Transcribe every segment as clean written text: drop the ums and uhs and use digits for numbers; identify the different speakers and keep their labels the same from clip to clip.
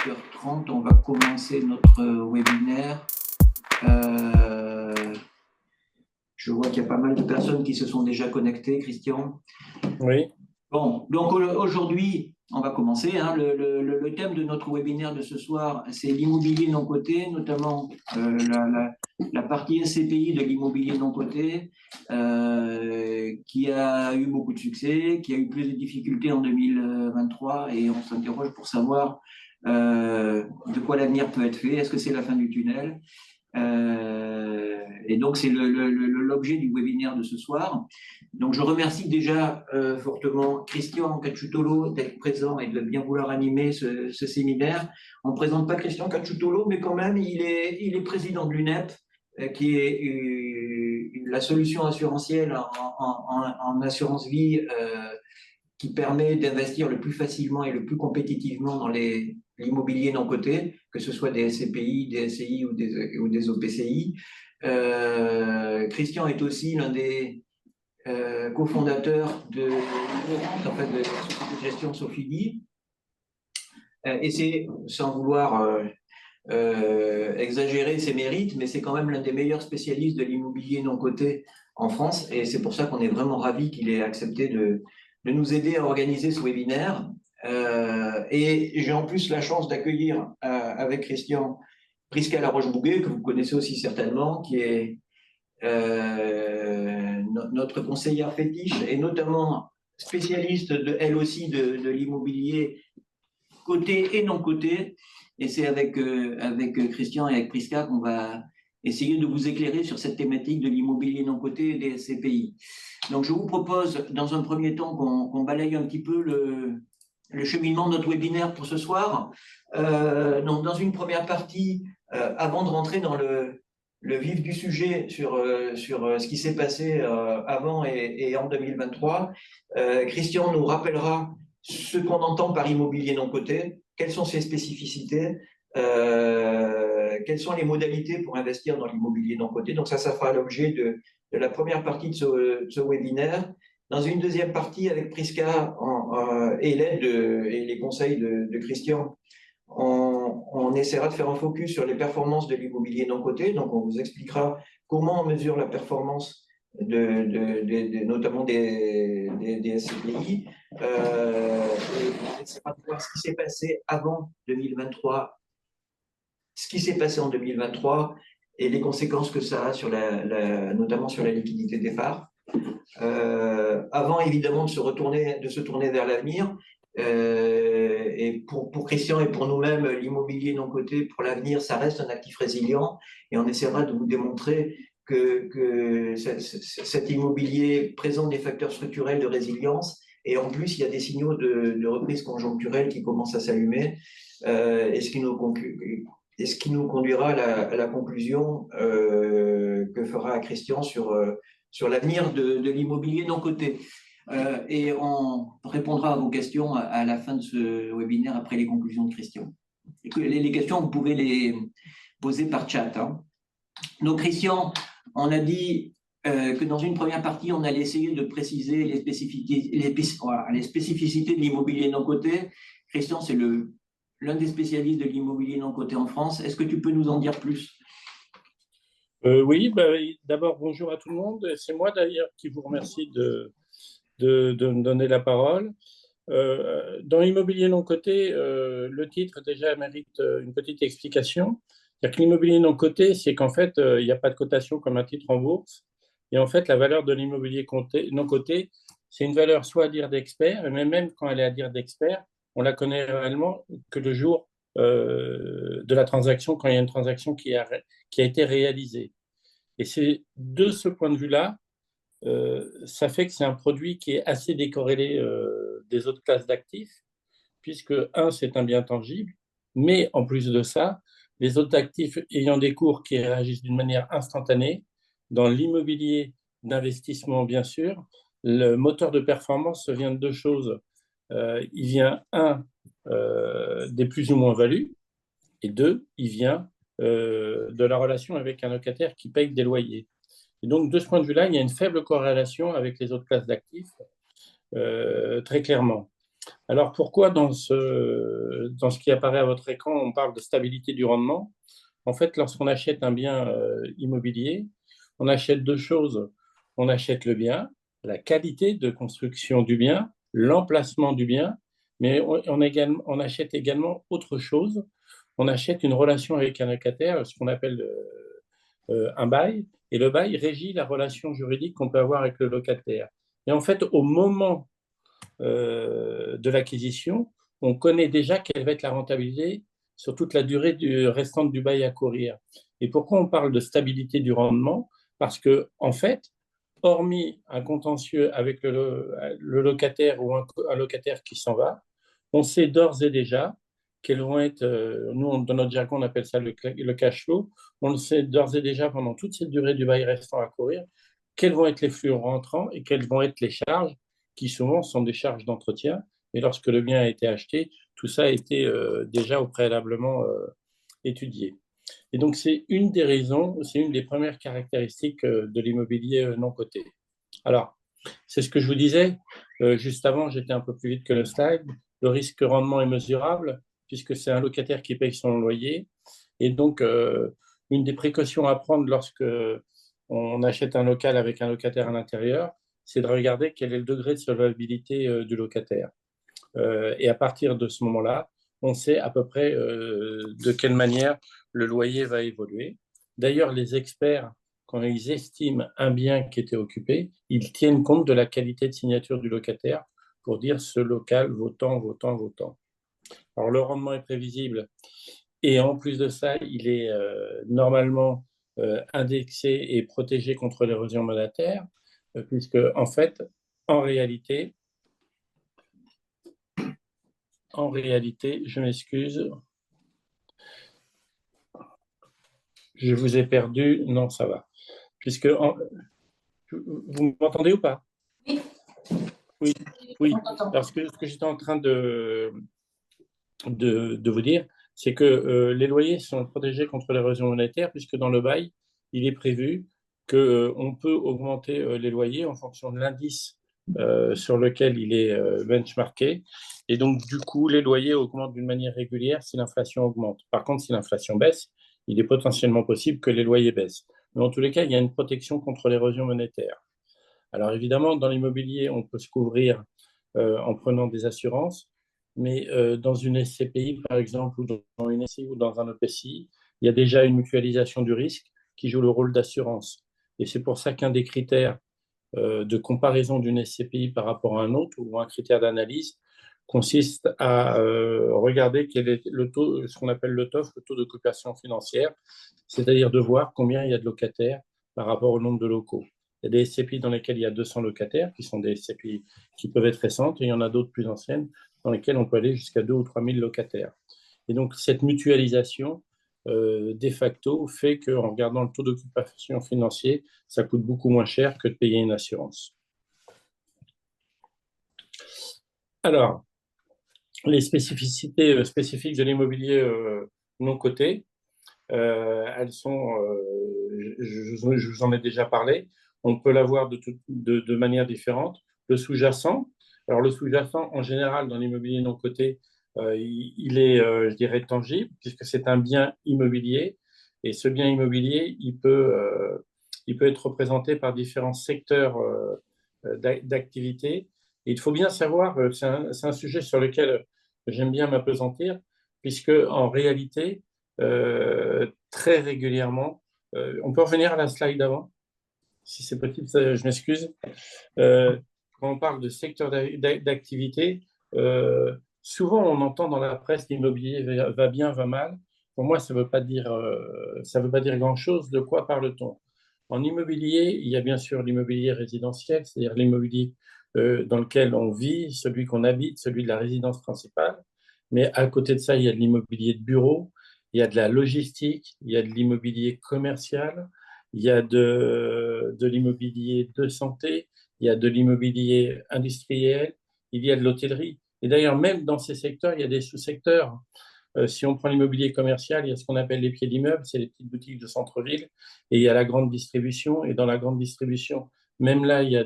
Speaker 1: 18h30, on va commencer notre webinaire. Je vois qu'il y a pas mal de personnes qui se sont déjà connectées, Christian.
Speaker 2: Oui.
Speaker 1: Bon, donc aujourd'hui, on va commencer. Le thème de notre webinaire de ce soir, c'est l'immobilier non coté, notamment la partie SCPI de l'immobilier non coté, qui a eu beaucoup de succès, qui a eu plus de difficultés en 2023, et on s'interroge pour savoir de quoi l'avenir peut être fait. Est-ce que c'est la fin du tunnel? Et donc, c'est l'objet du webinaire de ce soir. Donc, je remercie déjà fortement Christian Cacciutolo d'être présent et de bien vouloir animer ce séminaire. On ne présente pas Christian Cacciutolo, mais quand même, il est président de l'UNEP, qui est la solution assurantielle en assurance vie qui permet d'investir le plus facilement et le plus compétitivement dans l'immobilier non coté, que ce soit des SCPI, des SCI ou des OPCI. Christian est aussi l'un des cofondateurs de la société de gestion Sofidy. Et c'est, sans vouloir exagérer ses mérites, mais c'est quand même l'un des meilleurs spécialistes de l'immobilier non coté en France. Et c'est pour ça qu'on est vraiment ravis qu'il ait accepté de nous aider à organiser ce webinaire. Et j'ai en plus la chance d'accueillir avec Christian Prisca Laroche-Bouguet, que vous connaissez aussi certainement, qui est notre conseillère fétiche et notamment spécialiste, elle aussi, de l'immobilier coté et non coté. Et c'est avec Christian et avec Prisca qu'on va essayer de vous éclairer sur cette thématique de l'immobilier non coté et des SCPI. Donc, je vous propose, dans un premier temps, qu'on balaye un petit peu le cheminement de notre webinaire pour ce soir. Donc, dans une première partie, avant de rentrer dans le vif du sujet sur ce qui s'est passé avant et en 2023, Christian nous rappellera ce qu'on entend par immobilier non coté, quelles sont ses spécificités, quelles sont les modalités pour investir dans l'immobilier non coté. Donc ça fera l'objet de la première partie de ce webinaire. Dans une deuxième partie, avec Prisca et l'aide et les conseils de Christian, on essaiera de faire un focus sur les performances de l'immobilier non coté. Donc on vous expliquera comment on mesure la performance notamment des SCPI. Et on essaiera de voir ce qui s'est passé avant 2023, ce qui s'est passé en 2023 et les conséquences que ça a notamment sur la liquidité des phares. Avant évidemment de se tourner vers l'avenir. Et pour Christian et pour nous-mêmes, l'immobilier non coté pour l'avenir, ça reste un actif résilient et on essaiera de vous démontrer que cet immobilier présente des facteurs structurels de résilience et en plus il y a des signaux de reprise conjoncturelle qui commencent à s'allumer, et ce qui nous conduira à la conclusion que fera Christian sur l'avenir de l'immobilier non coté. Et on répondra à vos questions à la fin de ce webinaire après les conclusions de Christian. Et que les questions, vous pouvez les poser par chat. Donc Christian, on a dit que dans une première partie, on allait essayer de préciser les spécificités de l'immobilier non coté. Christian, c'est l'un des spécialistes de l'immobilier non coté en France. Est-ce que tu peux nous en dire plus ?
Speaker 2: Oui, d'abord, bonjour à tout le monde. C'est moi d'ailleurs qui vous remercie de me donner la parole. Dans l'immobilier non coté, le titre déjà mérite une petite explication. C'est-à-dire que l'immobilier non coté, c'est qu'en fait, il n'y a pas de cotation comme un titre en bourse. Et en fait, la valeur de l'immobilier non coté, c'est une valeur soit à dire d'expert, mais même quand elle est à dire d'expert, on la connaît réellement que le jour de la transaction, quand il y a une transaction qui a été réalisée. Et c'est de ce point de vue-là, ça fait que c'est un produit qui est assez décorrélé des autres classes d'actifs, puisque, c'est un bien tangible, mais en plus de ça, les autres actifs ayant des cours qui réagissent d'une manière instantanée, dans l'immobilier d'investissement, bien sûr, le moteur de performance vient de deux choses. Il vient, des plus ou moins values, et deux, il vient de la relation avec un locataire qui paye des loyers. Et donc, de ce point de vue-là, il y a une faible corrélation avec les autres classes d'actifs, très clairement. Alors pourquoi dans ce qui apparaît à votre écran, on parle de stabilité du rendement? En fait, lorsqu'on achète un bien immobilier, on achète deux choses. On achète le bien, la qualité de construction du bien, l'emplacement du bien, mais on achète également autre chose. On achète une relation avec un locataire, ce qu'on appelle un bail, et le bail régit la relation juridique qu'on peut avoir avec le locataire. Et en fait, au moment de l'acquisition, on connaît déjà quelle va être la rentabilité sur toute la durée restante du bail à courir. Et pourquoi on parle de stabilité du rendement? Parce que, en fait, hormis un contentieux avec le locataire ou un locataire qui s'en va, on sait d'ores et déjà quels vont être, nous, dans notre jargon, on appelle ça le cash flow, on le sait d'ores et déjà pendant toute cette durée du bail restant à courir, quels vont être les flux rentrants et quelles vont être les charges, qui souvent sont des charges d'entretien. Mais lorsque le bien a été acheté, tout ça a été déjà au préalablement étudié. Et donc, c'est une des raisons, c'est une des premières caractéristiques de l'immobilier non coté. Alors, c'est ce que je vous disais. Juste avant, j'étais un peu plus vite que le slide. Le risque rendement est mesurable puisque c'est un locataire qui paye son loyer. Et donc, une des précautions à prendre lorsque on achète un local avec un locataire à l'intérieur, c'est de regarder quel est le degré de solvabilité du locataire. Et à partir de ce moment-là, on sait à peu près de quelle manière le loyer va évoluer. D'ailleurs, les experts, quand ils estiment un bien qui était occupé, ils tiennent compte de la qualité de signature du locataire pour dire ce local vaut tant, vaut tant, vaut tant. Alors, le rendement est prévisible et en plus de ça, il est normalement indexé et protégé contre l'érosion monétaire, puisque en fait, en réalité, je m'excuse, je vous ai perdu. Non, ça va. Puisque vous m'entendez ou pas?
Speaker 3: Oui.
Speaker 2: Oui, oui. Parce que ce que j'étais en train de vous dire, c'est que les loyers sont protégés contre l'érosion monétaire, puisque dans le bail, il est prévu qu'on peut augmenter les loyers en fonction de l'indice sur lequel il est benchmarké. Et donc, du coup, les loyers augmentent d'une manière régulière si l'inflation augmente. Par contre, si l'inflation baisse, il est potentiellement possible que les loyers baissent. Mais en tous les cas, il y a une protection contre l'érosion monétaire. Alors évidemment, dans l'immobilier, on peut se couvrir en prenant des assurances, mais dans une SCPI, par exemple, ou dans une SCI ou dans un EPCI, il y a déjà une mutualisation du risque qui joue le rôle d'assurance. Et c'est pour ça qu'un des critères de comparaison d'une SCPI par rapport à un autre, ou un critère d'analyse, consiste à regarder quel est le taux, ce qu'on appelle le TOF, le taux d'occupation financière, c'est-à-dire de voir combien il y a de locataires par rapport au nombre de locaux. Il y a des SCPI dans lesquels il y a 200 locataires, qui sont des SCPI qui peuvent être récentes, et il y en a d'autres plus anciennes, dans lesquelles on peut aller jusqu'à 2 ou 3 000 locataires. Et donc, cette mutualisation, de facto, fait qu'en regardant le taux d'occupation financier, ça coûte beaucoup moins cher que de payer une assurance. Alors, les spécificités spécifiques de l'immobilier non coté, elles sont, je vous en ai déjà parlé, on peut l'avoir de manière différente. Le sous-jacent, alors le sous-jacent, en général, dans l'immobilier non coté, il est, je dirais, tangible, puisque c'est un bien immobilier. Et ce bien immobilier, il peut être représenté par différents secteurs d'activité. Et il faut bien savoir, c'est un sujet sur lequel j'aime bien m'apesantir, puisque en réalité, très régulièrement, on peut revenir à la slide d'avant, si c'est possible, je m'excuse. Quand on parle de secteur d'activité, souvent on entend dans la presse l'immobilier va bien, va mal. Pour moi, ça veut pas dire grand-chose. De quoi parle-t-on? En immobilier, il y a bien sûr l'immobilier résidentiel, c'est-à-dire l'immobilier dans lequel on vit, celui qu'on habite, celui de la résidence principale. Mais à côté de ça, il y a de l'immobilier de bureau, il y a de la logistique, il y a de l'immobilier commercial, il y a de l'immobilier de santé, il y a de l'immobilier industriel, il y a de l'hôtellerie. Et d'ailleurs, même dans ces secteurs, il y a des sous-secteurs. Si on prend l'immobilier commercial, il y a ce qu'on appelle les pieds d'immeuble, c'est les petites boutiques de centre-ville, et il y a la grande distribution. Et dans la grande distribution, même là, il y a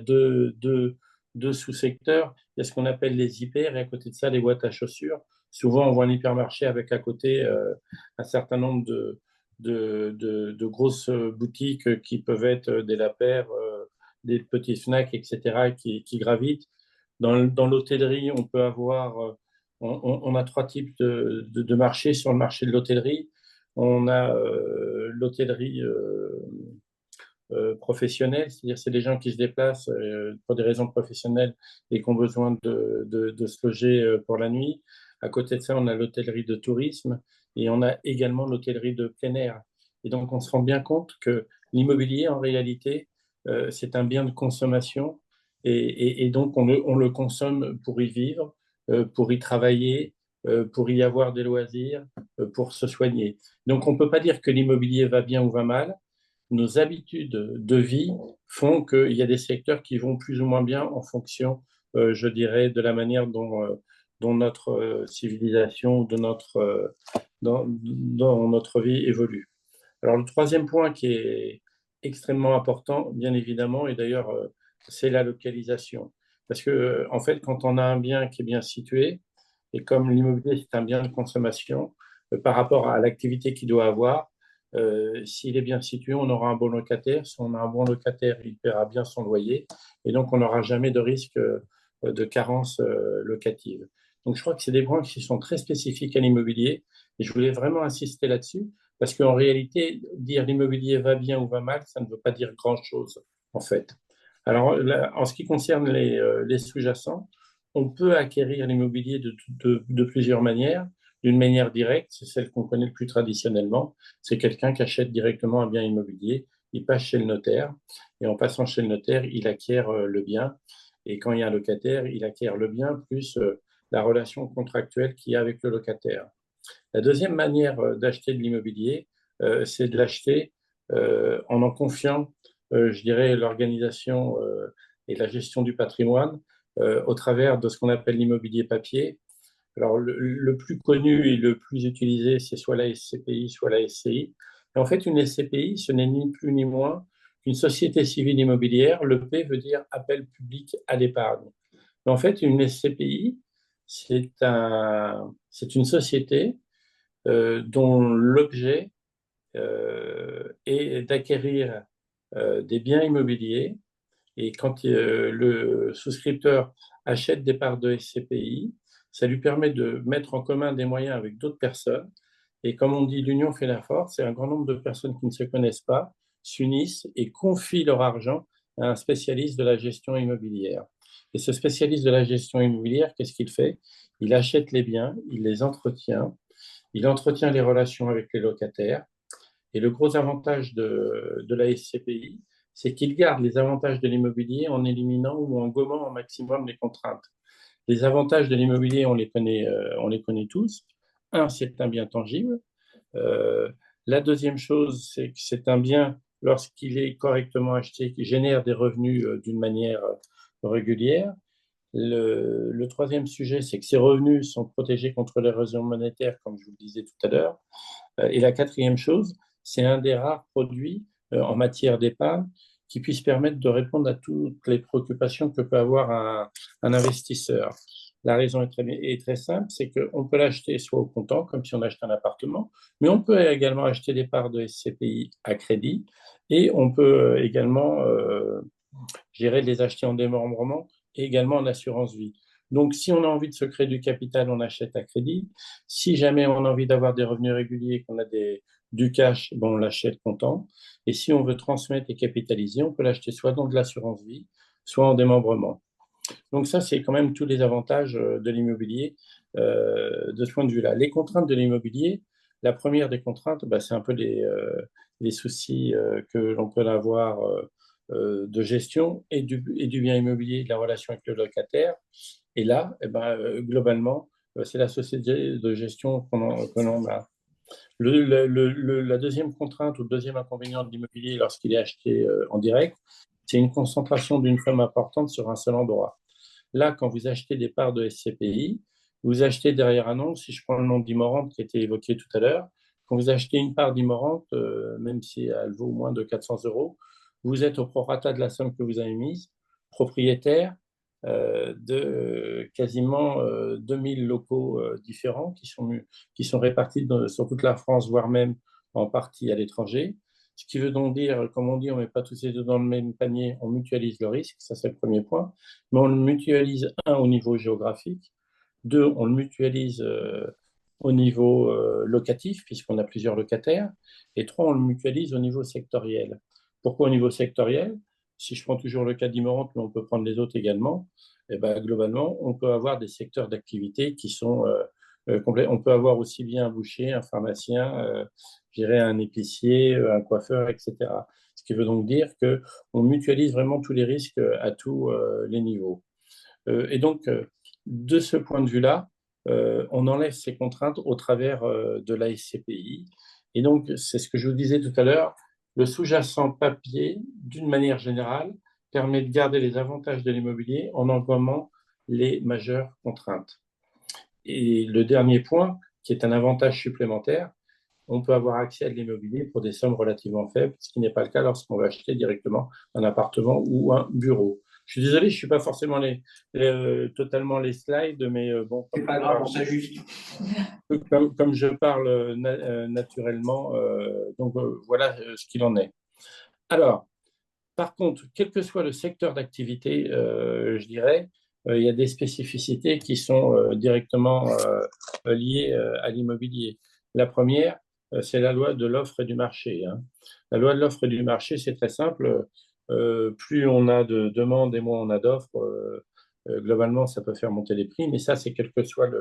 Speaker 2: deux sous-secteurs. Il y a ce qu'on appelle les hyper et à côté de ça, les boîtes à chaussures. Souvent, on voit un hypermarché avec à côté un certain nombre de grosses boutiques qui peuvent être des Lapairs, des petits Fnac, etc., qui gravitent. Dans l'hôtellerie, on peut avoir, on a trois types de marchés sur le marché de l'hôtellerie. On a l'hôtellerie professionnelle, c'est-à-dire c'est des gens qui se déplacent pour des raisons professionnelles et qui ont besoin de se loger pour la nuit. À côté de ça, on a l'hôtellerie de tourisme et on a également l'hôtellerie de plein air. Et donc, on se rend bien compte que l'immobilier, en réalité, c'est un bien de consommation et donc on le consomme pour y vivre, pour y travailler, pour y avoir des loisirs, pour se soigner. Donc, on ne peut pas dire que l'immobilier va bien ou va mal. Nos habitudes de vie font qu'il y a des secteurs qui vont plus ou moins bien en fonction, je dirais, de la manière dont notre civilisation, dans notre vie évolue. Alors, le troisième point qui est extrêmement important, bien évidemment, et d'ailleurs, c'est la localisation. Parce que, en fait, quand on a un bien qui est bien situé, et comme l'immobilier, c'est un bien de consommation, par rapport à l'activité qu'il doit avoir, s'il est bien situé, on aura un bon locataire. Si on a un bon locataire, il paiera bien son loyer. Et donc, on n'aura jamais de risque de carence locative. Donc, je crois que c'est des points qui sont très spécifiques à l'immobilier. Et je voulais vraiment insister là-dessus. Parce qu'en réalité, dire l'immobilier va bien ou va mal, ça ne veut pas dire grand-chose, en fait. Alors, là, en ce qui concerne les sous-jacents, on peut acquérir l'immobilier de plusieurs manières. D'une manière directe, c'est celle qu'on connaît le plus traditionnellement, c'est quelqu'un qui achète directement un bien immobilier, il passe chez le notaire, et en passant chez le notaire, il acquiert le bien. Et quand il y a un locataire, il acquiert le bien plus la relation contractuelle qu'il y a avec le locataire. La deuxième manière d'acheter de l'immobilier, c'est de l'acheter en confiant, je dirais, l'organisation et la gestion du patrimoine au travers de ce qu'on appelle l'immobilier papier. Alors, le plus connu et le plus utilisé, c'est soit la SCPI, soit la SCI. Et en fait, une SCPI, ce n'est ni plus ni moins qu'une société civile immobilière. Le P veut dire appel public à l'épargne. Mais en fait, une SCPI, c'est une société dont l'objet est d'acquérir des biens immobiliers. Et quand le souscripteur achète des parts de SCPI, ça lui permet de mettre en commun des moyens avec d'autres personnes. Et comme on dit, l'union fait la force, et un grand nombre de personnes qui ne se connaissent pas s'unissent et confient leur argent à un spécialiste de la gestion immobilière. Et ce spécialiste de la gestion immobilière, qu'est-ce qu'il fait? Il achète les biens, il les entretient, il entretient les relations avec les locataires. Et le gros avantage de la SCPI, c'est qu'il garde les avantages de l'immobilier en éliminant ou en gommant au maximum les contraintes. Les avantages de l'immobilier, on les connaît tous. Un, c'est un bien tangible. Euh, la deuxième chose, c'est que c'est un bien, lorsqu'il est correctement acheté, qui génère des revenus d'une manière régulière. Le troisième sujet, c'est que ces revenus sont protégés contre l'érosion monétaire, comme je vous le disais tout à l'heure. Et la quatrième chose, c'est un des rares produits en matière d'épargne qui puisse permettre de répondre à toutes les préoccupations que peut avoir un investisseur. La raison est très simple, c'est qu'on peut l'acheter soit au comptant, comme si on achetait un appartement, mais on peut également acheter des parts de SCPI à crédit et on peut également gérer les acheter en démembrement et également en assurance vie. Donc, si on a envie de se créer du capital, on achète à crédit. Si jamais on a envie d'avoir des revenus réguliers, qu'on a du cash, bon, on l'achète comptant. Et si on veut transmettre et capitaliser, on peut l'acheter soit dans de l'assurance vie, soit en démembrement. Donc ça, c'est quand même tous les avantages de l'immobilier de ce point de vue-là. Les contraintes de l'immobilier, la première des contraintes, bah, c'est un peu les soucis que l'on peut avoir de gestion et du bien immobilier, de la relation avec le locataire. Et là, eh ben, globalement, c'est la société de gestion que l'on a. La deuxième contrainte ou le deuxième inconvénient de l'immobilier lorsqu'il est acheté en direct, c'est une concentration d'une somme importante sur un seul endroit. Là, quand vous achetez des parts de SCPI, vous achetez derrière un nom, si je prends le nom d'Immorante qui a été évoqué tout à l'heure, quand vous achetez une part d'Immorante, même si elle vaut moins de 400 euros, vous êtes au prorata de la somme que vous avez mise, propriétaire, de quasiment 2000 locaux différents qui sont répartis sur toute la France, voire même en partie à l'étranger. Ce qui veut donc dire, comme on dit, on ne met pas tous les deux dans le même panier, on mutualise le risque, ça c'est le premier point, mais on le mutualise, un, au niveau géographique, deux, on le mutualise au niveau locatif, puisqu'on a plusieurs locataires, et trois, on le mutualise au niveau sectoriel. Pourquoi au niveau sectoriel? Si je prends toujours le cas d'Immorente, mais on peut prendre les autres également, et ben, globalement, on peut avoir des secteurs d'activité qui sont complets. On peut avoir aussi bien un boucher, un pharmacien, je dirais un épicier, un coiffeur, etc. Ce qui veut donc dire qu'on mutualise vraiment tous les risques à tous les niveaux. Et donc, de ce point de vue-là, on enlève ces contraintes au travers de la SCPI. Et donc, c'est ce que je vous disais tout à l'heure, le sous-jacent papier, d'une manière générale, permet de garder les avantages de l'immobilier en engommant les majeures contraintes. Et le dernier point, qui est un avantage supplémentaire, on peut avoir accès à de l'immobilier pour des sommes relativement faibles, ce qui n'est pas le cas lorsqu'on va acheter directement un appartement ou un bureau. Je suis désolé, je ne suis pas forcément totalement les slides, mais bon,
Speaker 1: C'est pas grave, on s'ajuste.
Speaker 2: comme je parle naturellement, donc voilà ce qu'il en est. Alors, par contre, quel que soit le secteur d'activité, je dirais, il y a des spécificités qui sont directement liées à l'immobilier. La première, c'est la loi de l'offre et du marché, hein. La loi de l'offre et du marché, c'est très simple. Plus on a de demandes et moins on a d'offres, globalement, ça peut faire monter les prix, mais ça, c'est quel que soit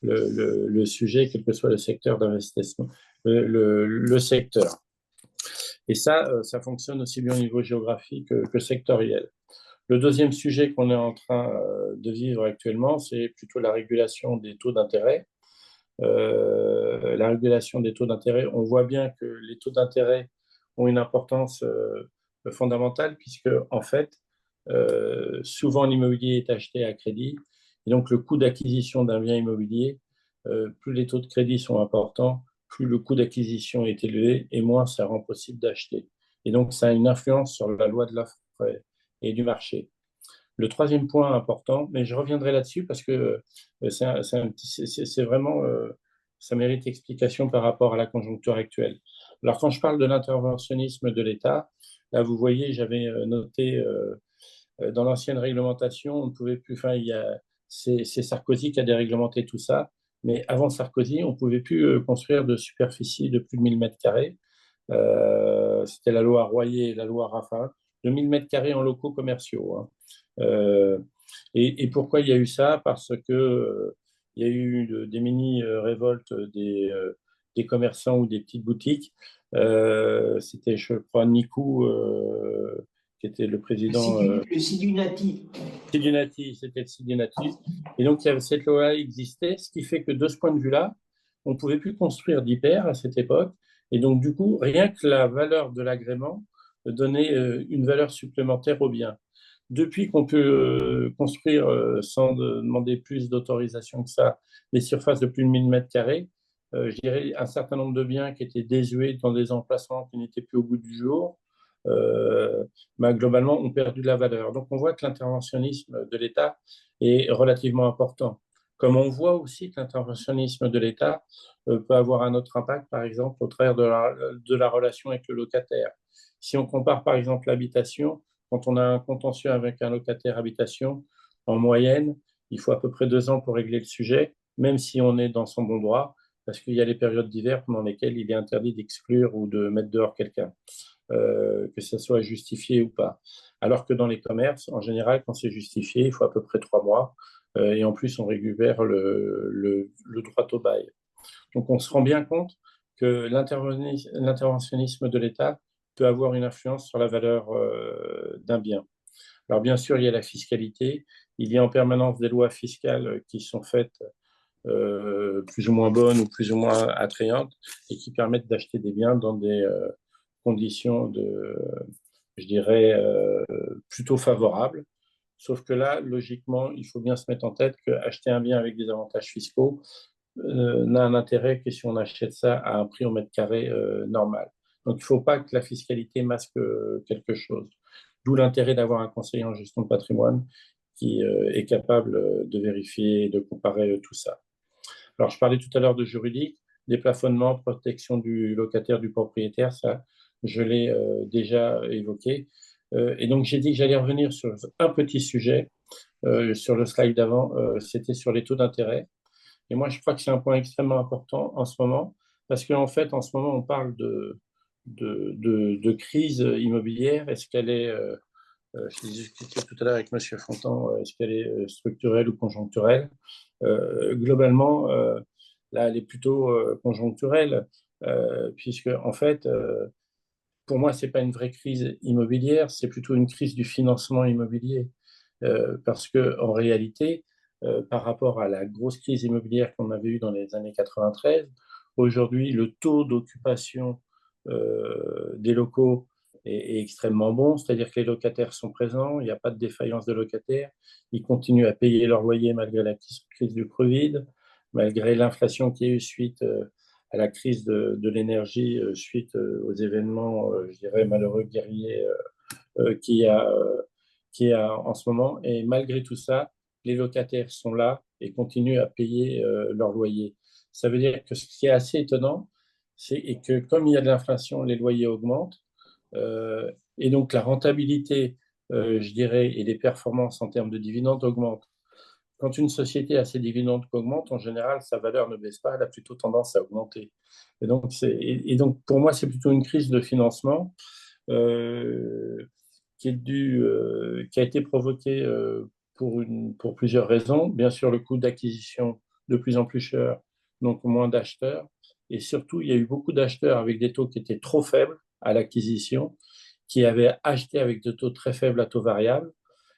Speaker 2: le sujet, quel que soit le secteur d'investissement, le secteur. Et ça fonctionne aussi bien au niveau géographique que sectoriel. Le deuxième sujet qu'on est en train de vivre actuellement, c'est plutôt la régulation des taux d'intérêt. La régulation des taux d'intérêt, on voit bien que les taux d'intérêt ont une importance fondamentale puisque, en fait, souvent l'immobilier est acheté à crédit. Et donc, le coût d'acquisition d'un bien immobilier, plus les taux de crédit sont importants, plus le coût d'acquisition est élevé et moins ça rend possible d'acheter. Et donc, ça a une influence sur la loi de l'offre et du marché. Le troisième point important, mais je reviendrai là-dessus parce que c'est vraiment, ça mérite explication par rapport à la conjoncture actuelle. Alors, quand je parle de l'interventionnisme de l'État, là, vous voyez, j'avais noté dans l'ancienne réglementation, on ne pouvait plus, enfin, c'est Sarkozy qui a déréglementé tout ça, mais avant Sarkozy, on ne pouvait plus construire de superficie de plus de 1000 mètres carrés. C'était la loi Royer et la loi Raffarin, de 1000 mètres carrés en locaux commerciaux, hein. Euh, et pourquoi il y a eu ça? Parce que il y a eu des mini-révoltes des commerçants ou des petites boutiques. C'était, je crois, Nikou, qui était le président.
Speaker 1: Le Sidunati.
Speaker 2: Sidunati, c'était le Sidunati. Et donc, cette loi existait, ce qui fait que de ce point de vue-là, on ne pouvait plus construire d'hyper à cette époque. Et donc, du coup, rien que la valeur de l'agrément donnait une valeur supplémentaire au bien. Depuis qu'on peut construire sans demander plus d'autorisation que ça, des surfaces de plus de 1000 mètres carrés, je dirais un certain nombre de biens qui étaient désuets dans des emplacements qui n'étaient plus au goût du jour, bah, globalement, ont perdu de la valeur. Donc, on voit que l'interventionnisme de l'État est relativement important. Comme on voit aussi que l'interventionnisme de l'État peut avoir un autre impact, par exemple, au travers de la relation avec le locataire. Si on compare, par exemple, l'habitation, quand on a un contentieux avec un locataire habitation, en moyenne, il faut à peu près 2 ans pour régler le sujet, même si on est dans son bon droit, parce qu'il y a les périodes d'hiver pendant lesquelles il est interdit d'exclure ou de mettre dehors quelqu'un, que ce soit justifié ou pas. Alors que dans les commerces, en général, quand c'est justifié, il faut à peu près 3 mois, et en plus, on récupère le droit au bail. Donc, on se rend bien compte que l'interventionnisme de l'État peut avoir une influence sur la valeur d'un bien. Alors, bien sûr, il y a la fiscalité. Il y a en permanence des lois fiscales qui sont faites plus ou moins bonnes ou plus ou moins attrayantes et qui permettent d'acheter des biens dans des conditions je dirais, plutôt favorables. Sauf que là, logiquement, il faut bien se mettre en tête qu'acheter un bien avec des avantages fiscaux n'a un intérêt que si on achète ça à un prix au mètre carré normal. Donc, il ne faut pas que la fiscalité masque quelque chose. D'où l'intérêt d'avoir un conseiller en gestion de patrimoine qui est capable de vérifier et de comparer tout ça. Alors, je parlais tout à l'heure de juridique, déplafonnement, protection du locataire, du propriétaire, ça, je l'ai déjà évoqué. Et donc, j'ai dit que j'allais revenir sur un petit sujet sur le slide d'avant, c'était sur les taux d'intérêt. Et moi, je crois que c'est un point extrêmement important en ce moment, parce qu'en fait, en ce moment, on parle de crise immobilière. Est-ce qu'elle est, je discutais tout à l'heure avec M. Fontan, est-ce qu'elle est structurelle ou conjoncturelle? Globalement, là, elle est plutôt conjoncturelle, puisque, en fait, pour moi, ce n'est pas une vraie crise immobilière, c'est plutôt une crise du financement immobilier. Parce qu'en réalité, par rapport à la grosse crise immobilière qu'on avait eue dans les années 93, aujourd'hui, le taux d'occupation des locaux est extrêmement bon, c'est-à-dire que les locataires sont présents, il n'y a pas de défaillance de locataires, ils continuent à payer leur loyer malgré la crise du Covid, malgré l'inflation qui a eu suite à la crise de l'énergie, suite aux événements, je dirais, malheureux guerriers qui a en ce moment. Et malgré tout ça, les locataires sont là et continuent à payer leur loyer. Ça veut dire que ce qui est assez étonnant, c'est que comme il y a de l'inflation, les loyers augmentent. Et donc la rentabilité, je dirais, et les performances en termes de dividendes augmentent. Quand une société a ses dividendes qui augmentent, en général, sa valeur ne baisse pas, elle a plutôt tendance à augmenter. Et donc pour moi, c'est plutôt une crise de financement qui a été provoquée pour plusieurs raisons. Bien sûr, le coût d'acquisition de plus en plus cher, donc moins d'acheteurs. Et surtout, il y a eu beaucoup d'acheteurs avec des taux qui étaient trop faibles à l'acquisition, qui avaient acheté avec des taux très faibles à taux variable.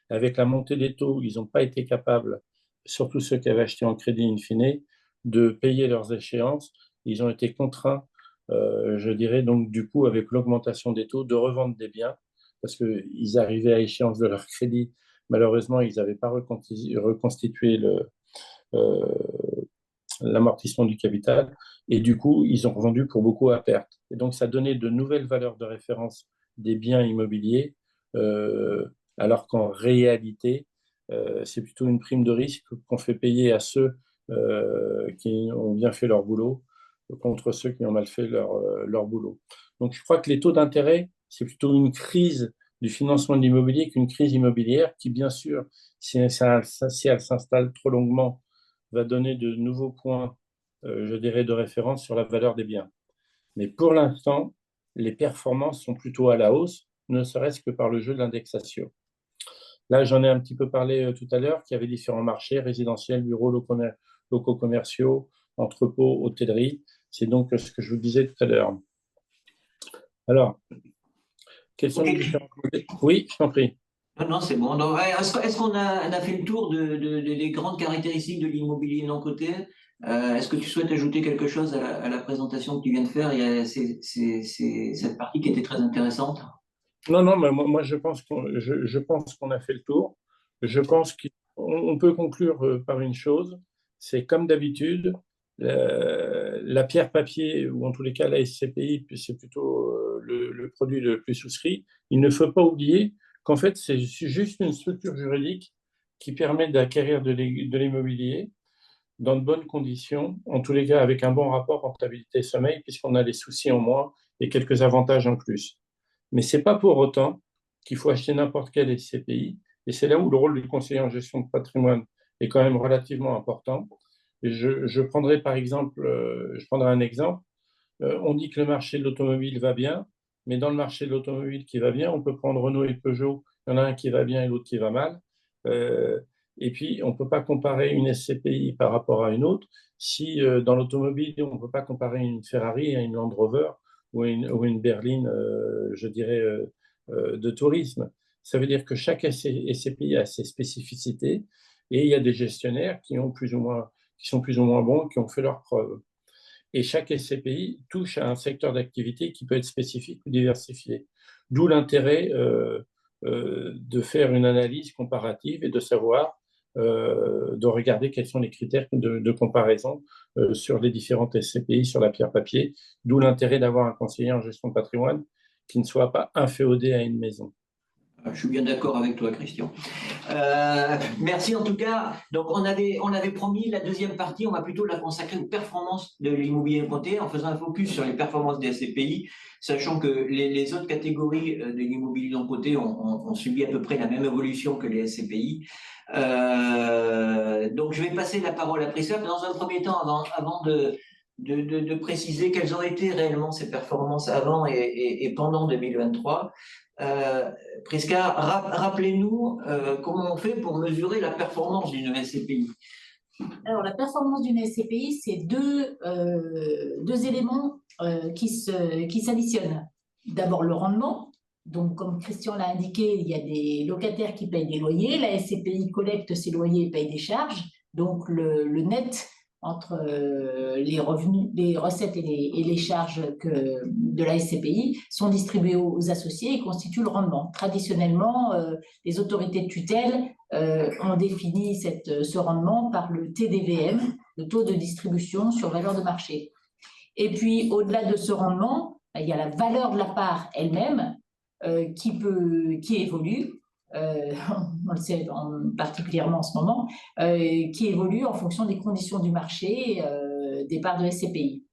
Speaker 2: Avec la montée des taux, ils n'ont pas été capables, surtout ceux qui avaient acheté en crédit in fine, de payer leurs échéances. Ils ont été contraints, je dirais, donc du coup, avec l'augmentation des taux, de revendre des biens parce qu'ils arrivaient à échéance de leur crédit. Malheureusement, ils n'avaient pas reconstitué euh, l'amortissement du capital et du coup, ils ont revendu pour beaucoup à perte. Et donc, ça donnait de nouvelles valeurs de référence des biens immobiliers, alors qu'en réalité, c'est plutôt une prime de risque qu'on fait payer à ceux qui ont bien fait leur boulot contre ceux qui ont mal fait leur boulot. Donc, je crois que les taux d'intérêt, c'est plutôt une crise du financement de l'immobilier qu'une crise immobilière qui, bien sûr, si elle s'installe trop longuement, va donner de nouveaux points, je dirais, de référence sur la valeur des biens. Mais pour l'instant, les performances sont plutôt à la hausse, ne serait-ce que par le jeu de l'indexation. Là, j'en ai un petit peu parlé tout à l'heure, qu'il y avait différents marchés, résidentiels, bureaux, locaux commerciaux, entrepôts, hôtellerie. C'est donc ce que je vous disais tout à l'heure. Alors, quels sont les différents... Oui, je t'en prie.
Speaker 1: Non, non, c'est bon. Donc, est-ce qu'on a fait le tour des grandes caractéristiques de l'immobilier non coté? Est-ce que tu souhaites ajouter quelque chose à la présentation que tu viens de faire? Il y a cette partie qui était très intéressante.
Speaker 2: Non, non, mais moi je pense qu'on a fait le tour. Je pense qu'on peut conclure par une chose, c'est comme d'habitude, la pierre papier, ou en tous les cas la SCPI, puis c'est plutôt le produit le plus souscrit. Il ne faut pas oublier qu'en fait, c'est juste une structure juridique qui permet d'acquérir de l'immobilier dans de bonnes conditions, en tous les cas avec un bon rapport rentabilité-sommeil, puisqu'on a les soucis en moins et quelques avantages en plus. Mais ce n'est pas pour autant qu'il faut acheter n'importe quel SCPI. Et c'est là où le rôle du conseiller en gestion de patrimoine est quand même relativement important. Et je prendrai par exemple, je prendrai un exemple. On dit que le marché de l'automobile va bien, mais dans le marché de l'automobile qui va bien, on peut prendre Renault et Peugeot. Il y en a un qui va bien et l'autre qui va mal. Euh, et puis, on ne peut pas comparer une SCPI par rapport à une autre si dans l'automobile, on ne peut pas comparer une Ferrari à une Land Rover ou une berline, je dirais, de tourisme. Ça veut dire que chaque SCPI a ses spécificités et il y a des gestionnaires qui sont plus ou moins bons, qui ont fait leurs preuves. Et chaque SCPI touche à un secteur d'activité qui peut être spécifique ou diversifié. D'où l'intérêt de faire une analyse comparative et de savoir, de regarder quels sont les critères de comparaison sur les différentes SCPI sur la pierre papier. D'où l'intérêt d'avoir un conseiller en gestion de patrimoine qui ne soit pas inféodé à une maison.
Speaker 1: Je suis bien d'accord avec toi, Christian. Merci en tout cas. Donc on avait promis la deuxième partie, on va plutôt la consacrer aux performances de l'immobilier côté en faisant un focus sur les performances des SCPI, sachant que les autres catégories de l'immobilier non coté ont subi à peu près la même évolution que les SCPI. Donc je vais passer la parole à Prisca dans un premier temps avant de préciser quelles ont été réellement ces performances avant et pendant 2023. Prisca, rappelez-nous comment on fait pour mesurer la performance d'une SCPI.
Speaker 3: Alors, la performance d'une SCPI, c'est deux éléments qui s'additionnent. D'abord, le rendement. Donc, comme Christian l'a indiqué, il y a des locataires qui payent des loyers. La SCPI collecte ses loyers et paye des charges. Donc, le net entre les revenus, les recettes et les charges de la SCPI sont distribués aux associés et constituent le rendement. Traditionnellement, les autorités de tutelle ont défini ce rendement par le TDVM, le taux de distribution sur valeur de marché. Et puis, au-delà de ce rendement, il y a la valeur de la part elle-même qui évolue. On le sait particulièrement en ce moment, qui évolue en fonction des conditions du marché des parts de SCPI.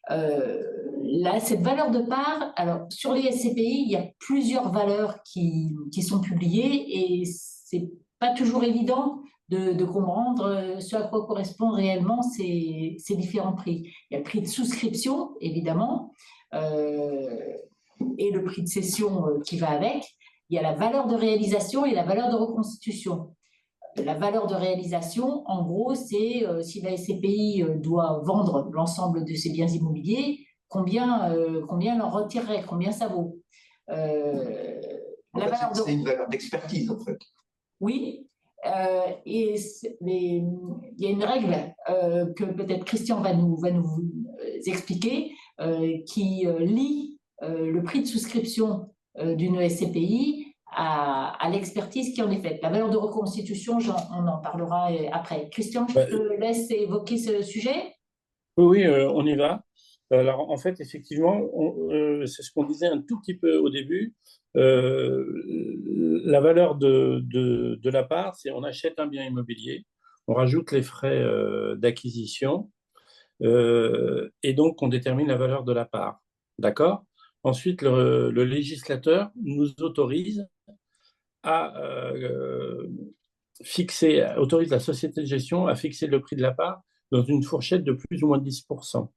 Speaker 3: Là, cette valeur de part, alors sur les SCPI, il y a plusieurs valeurs qui sont publiées et c'est pas toujours évident de comprendre ce à quoi correspondent réellement ces différents prix. Il y a le prix de souscription, évidemment, et le prix de cession qui va avec. Il y a la valeur de réalisation et la valeur de reconstitution. La valeur de réalisation, en gros, c'est si la SCPI doit vendre l'ensemble de ses biens immobiliers, combien l'en retirerait, combien ça vaut.
Speaker 1: C'est une valeur d'expertise, en fait.
Speaker 3: Oui, et il y a une règle que peut-être Christian va nous expliquer, qui lie le prix de souscription d'une SCPI à l'expertise qui en est faite. La valeur de reconstitution, on en parlera après. Christian, je te laisse évoquer ce sujet.
Speaker 2: Oui, on y va. Alors, en fait, effectivement, c'est ce qu'on disait un tout petit peu au début. La valeur de la part, c'est on achète un bien immobilier, on rajoute les frais d'acquisition et donc on détermine la valeur de la part. D'accord? Ensuite, le législateur nous autorise à autorise la société de gestion à fixer le prix de la part dans une fourchette de plus ou moins 10%.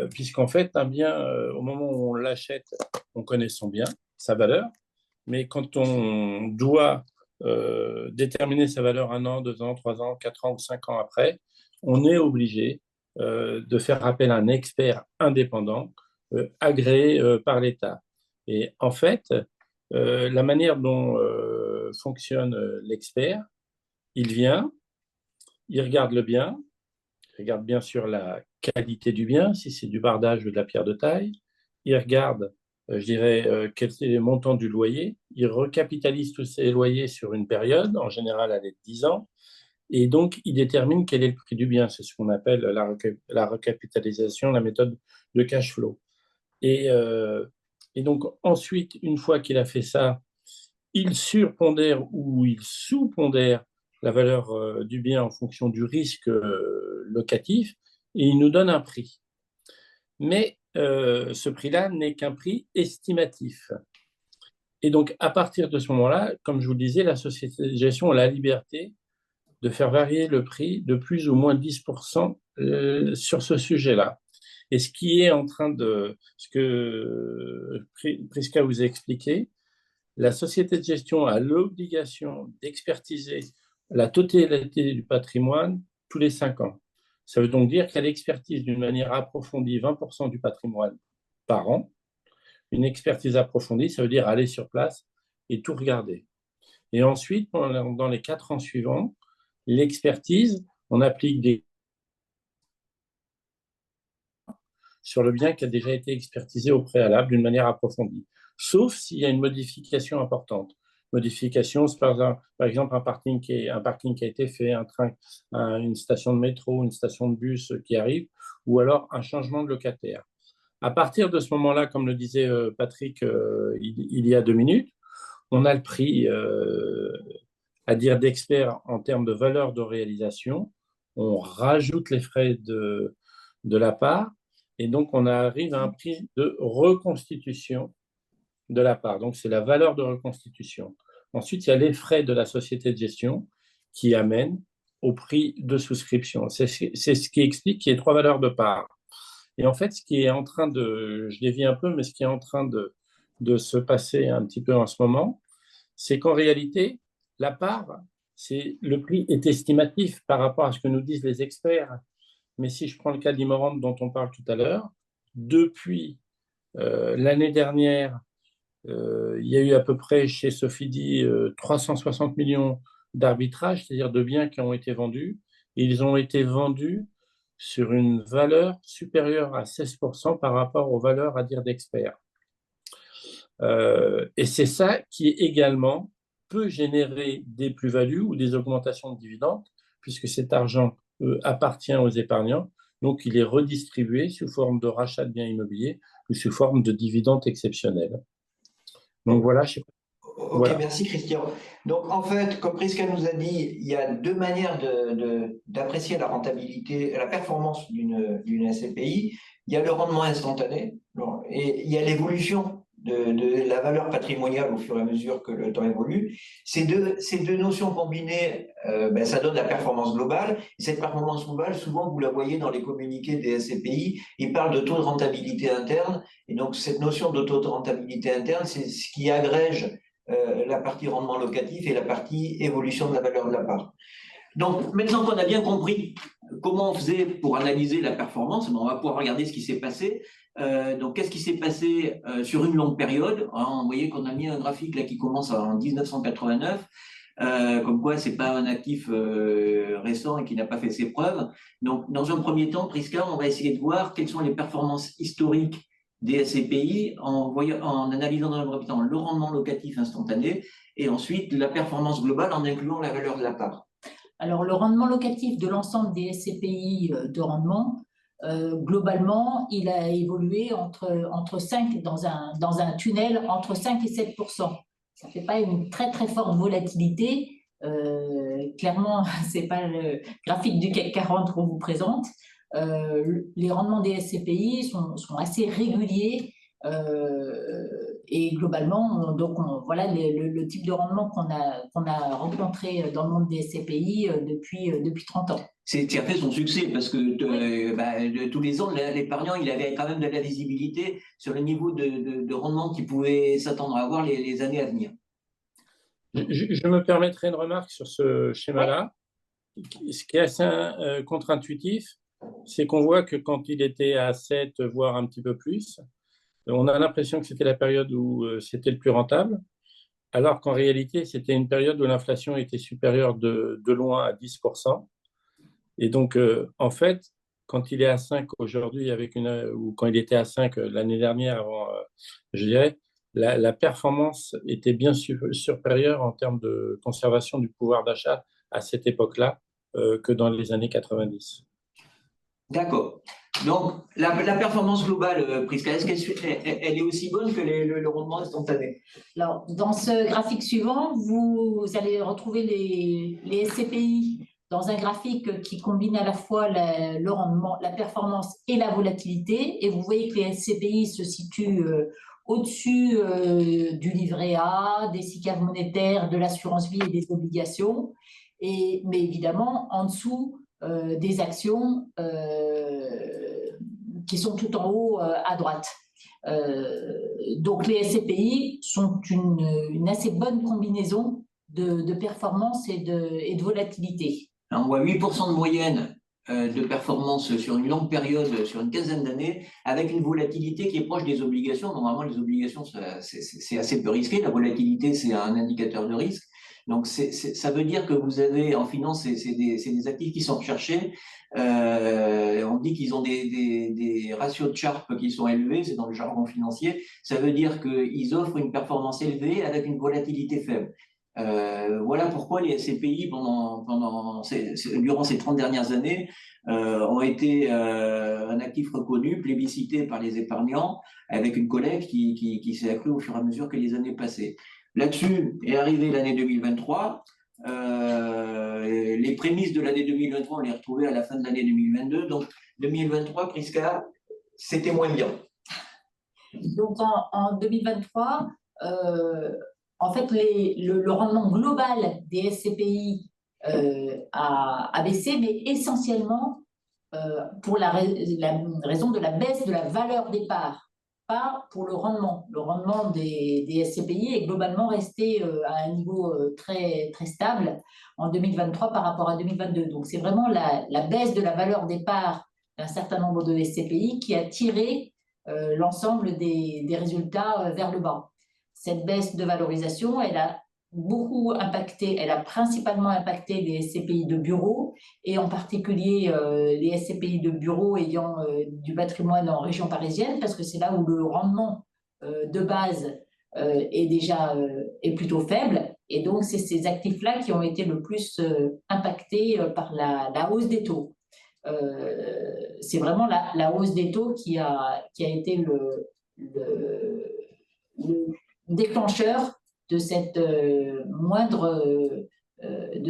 Speaker 2: Puisqu'en fait, un bien, au moment où on l'achète, on connaît son bien, sa valeur, mais quand on doit déterminer sa valeur 1 an, 2 ans, 3 ans, 4 ans ou 5 ans après, on est obligé de faire appel à un expert indépendant agréé par l'État. Et en fait, la manière dont fonctionne l'expert, il vient, il regarde le bien, il regarde bien sûr la qualité du bien, si c'est du bardage ou de la pierre de taille. Il regarde, je dirais, quel est le montant du loyer. Il recapitalise tous ses loyers sur une période, en général elle est de 10 ans. Et donc, il détermine quel est le prix du bien. C'est ce qu'on appelle la recapitalisation, la méthode de cash flow. Et donc, ensuite, une fois qu'il a fait ça, il surpondère ou il sous-pondère la valeur du bien en fonction du risque locatif et il nous donne un prix. Mais ce prix-là n'est qu'un prix estimatif. Et donc, à partir de ce moment-là, comme je vous le disais, la société de gestion a la liberté de faire varier le prix de plus ou moins 10% sur ce sujet-là. Et ce qui est en train de... Ce que Prisca vous a expliqué, la société de gestion a l'obligation d'expertiser la totalité du patrimoine tous les 5 ans. Ça veut donc dire qu'elle expertise d'une manière approfondie 20% du patrimoine par an. Une expertise approfondie, ça veut dire aller sur place et tout regarder. Et ensuite, dans les 4 ans suivants, l'expertise, on applique des sur le bien qui a déjà été expertisé au préalable d'une manière approfondie, sauf s'il y a une modification importante. Modification, c'est par exemple un parking qui a été fait, un train, une station de métro, une station de bus qui arrive, ou alors un changement de locataire. À partir de ce moment-là, comme le disait Patrick il y a 2 minutes, on a le prix à dire d'expert en termes de valeur de réalisation, on rajoute les frais de la part, et donc on arrive à un prix de reconstitution de la part. Donc c'est la valeur de reconstitution. Ensuite, il y a les frais de la société de gestion qui amènent au prix de souscription. C'est ce qui explique qu'il y a trois valeurs de part. Et en fait, ce qui est en train de, je dévie un peu, mais ce qui est en train de se passer un petit peu en ce moment, c'est qu'en réalité, la part, le prix est estimatif par rapport à ce que nous disent les experts. Mais si je prends le cas d'Imorande dont on parle tout à l'heure, depuis l'année dernière, il y a eu à peu près chez Sofidy 360 millions d'arbitrages, c'est-à-dire de biens qui ont été vendus. Et ils ont été vendus sur une valeur supérieure à 16% par rapport aux valeurs à dire d'experts. Et c'est ça qui également peut générer des plus-values ou des augmentations de dividendes, puisque cet argent appartient aux épargnants. Donc, il est redistribué sous forme de rachat de biens immobiliers ou sous forme de dividendes exceptionnels. Donc voilà, je sais pas.
Speaker 1: Ok,
Speaker 2: Voilà.
Speaker 1: merci Christian. Donc en fait, comme Prisca nous a dit, il y a deux manières d'apprécier la rentabilité, la performance d'une SCPI. Il y a le rendement instantané et il y a l'évolution de la valeur patrimoniale au fur et à mesure que le temps évolue. Ces deux notions combinées, ça donne la performance globale. Et cette performance globale, souvent vous la voyez dans les communiqués des SCPI, ils parlent de taux de rentabilité interne. Et donc cette notion de taux de rentabilité interne, c'est ce qui agrège la partie rendement locatif et la partie évolution de la valeur de la part. Donc, maintenant qu'on a bien compris comment on faisait pour analyser la performance, on va pouvoir regarder ce qui s'est passé. Donc, qu'est-ce qui s'est passé sur une longue période? Vous voyez qu'on a mis un graphique là qui commence en 1989. Comme quoi, c'est pas un actif récent et qui n'a pas fait ses preuves. Donc, dans un premier temps, Prisca, on va essayer de voir quelles sont les performances historiques des SCPI en analysant dans un premier temps le rendement locatif instantané et ensuite la performance globale en incluant la valeur de la part.
Speaker 3: Alors, le rendement locatif de l'ensemble des SCPI de rendement, globalement, il a évolué entre 5, dans un tunnel, entre 5 et 7%. Ça ne fait pas une très, très forte volatilité. Clairement, ce n'est pas le graphique du CAC 40 qu'on vous présente. Les rendements des SCPI sont assez réguliers et globalement, voilà le type de rendement qu'on a rencontré dans le monde des SCPI depuis 30 ans.
Speaker 1: C'est qui a fait son succès parce que tous les ans, l'épargnant, il avait quand même de la visibilité sur le niveau de rendement qu'il pouvait s'attendre à avoir les années à venir.
Speaker 2: Je me permettrai une remarque sur ce schéma-là. Ce qui est assez contre-intuitif, c'est qu'on voit que quand il était à 7, voire un petit peu plus, on a l'impression que c'était la période où c'était le plus rentable, alors qu'en réalité, c'était une période où l'inflation était supérieure de loin à 10%. Et donc, en fait, quand il est à 5 aujourd'hui, ou quand il était à 5 l'année dernière, avant, je dirais, la performance était bien supérieure en termes de conservation du pouvoir d'achat à cette époque-là que dans les années 90.
Speaker 1: D'accord. Donc, la performance globale, Prisca, est-ce qu'elle est aussi bonne que le rendement instantané?
Speaker 3: Alors, dans ce graphique suivant, vous allez retrouver les SCPI dans un graphique qui combine à la fois le rendement, la performance et la volatilité. Et vous voyez que les SCPI se situent au-dessus du livret A, des SICAV monétaires, de l'assurance vie et des obligations. Mais évidemment, en dessous des actions qui sont tout en haut à droite. Donc les SCPI sont une assez bonne combinaison de performance et de volatilité.
Speaker 1: On voit 8% de moyenne de performance sur une longue période, sur une quinzaine d'années, avec une volatilité qui est proche des obligations. Normalement, les obligations, c'est assez peu risqué. La volatilité, c'est un indicateur de risque. Donc, ça veut dire que vous avez, en finance, c'est des actifs qui sont recherchés. On dit qu'ils ont des ratios de Sharpe qui sont élevés, c'est dans le jargon financier. Ça veut dire qu'ils offrent une performance élevée avec une volatilité faible. Voilà pourquoi les SCPI, durant ces 30 dernières années, ont été un actif reconnu, plébiscité par les épargnants, avec une collecte qui s'est accrue au fur et à mesure que les années passaient. Là-dessus est arrivée l'année 2023. Les prémices de l'année 2023, on les retrouvait à la fin de l'année 2022. Donc 2023, Prisca, c'était moins bien.
Speaker 3: Donc en 2023, en fait, le rendement global des SCPI a baissé, mais essentiellement pour la raison de la baisse de la valeur des parts, pas pour le rendement. Le rendement des SCPI est globalement resté à un niveau très, très stable en 2023 par rapport à 2022. Donc c'est vraiment la baisse de la valeur des parts d'un certain nombre de SCPI qui a tiré l'ensemble des résultats vers le bas. Cette baisse de valorisation, elle a beaucoup impacté, elle a principalement impacté les SCPI de bureau et en particulier les SCPI de bureau ayant du patrimoine en région parisienne parce que c'est là où le rendement de base est plutôt faible et donc c'est ces actifs-là qui ont été le plus impactés par la hausse des taux. C'est vraiment la hausse des taux qui a été le déclencheur de cette de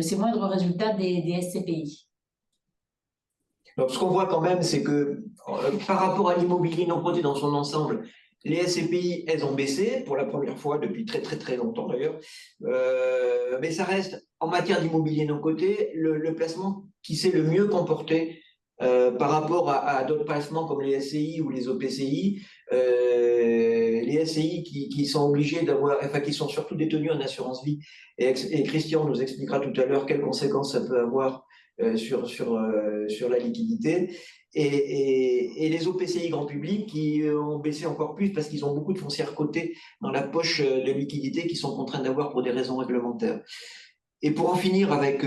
Speaker 3: ces moindres résultats des SCPI.
Speaker 1: Donc, ce qu'on voit quand même, c'est que par rapport à l'immobilier non coté dans son ensemble, les SCPI, elles ont baissé pour la première fois depuis très très très longtemps d'ailleurs, mais ça reste en matière d'immobilier non coté le placement qui s'est le mieux comporté par rapport à d'autres placements comme les SCI ou les OPCI. Les SCI qui sont obligés d'avoir, enfin qui sont surtout détenus en assurance vie, et Christian nous expliquera tout à l'heure quelles conséquences ça peut avoir sur la liquidité, et les OPCI grand public qui ont baissé encore plus parce qu'ils ont beaucoup de foncières cotées dans la poche de liquidité qu'ils sont contraints d'avoir pour des raisons réglementaires. Et pour en finir avec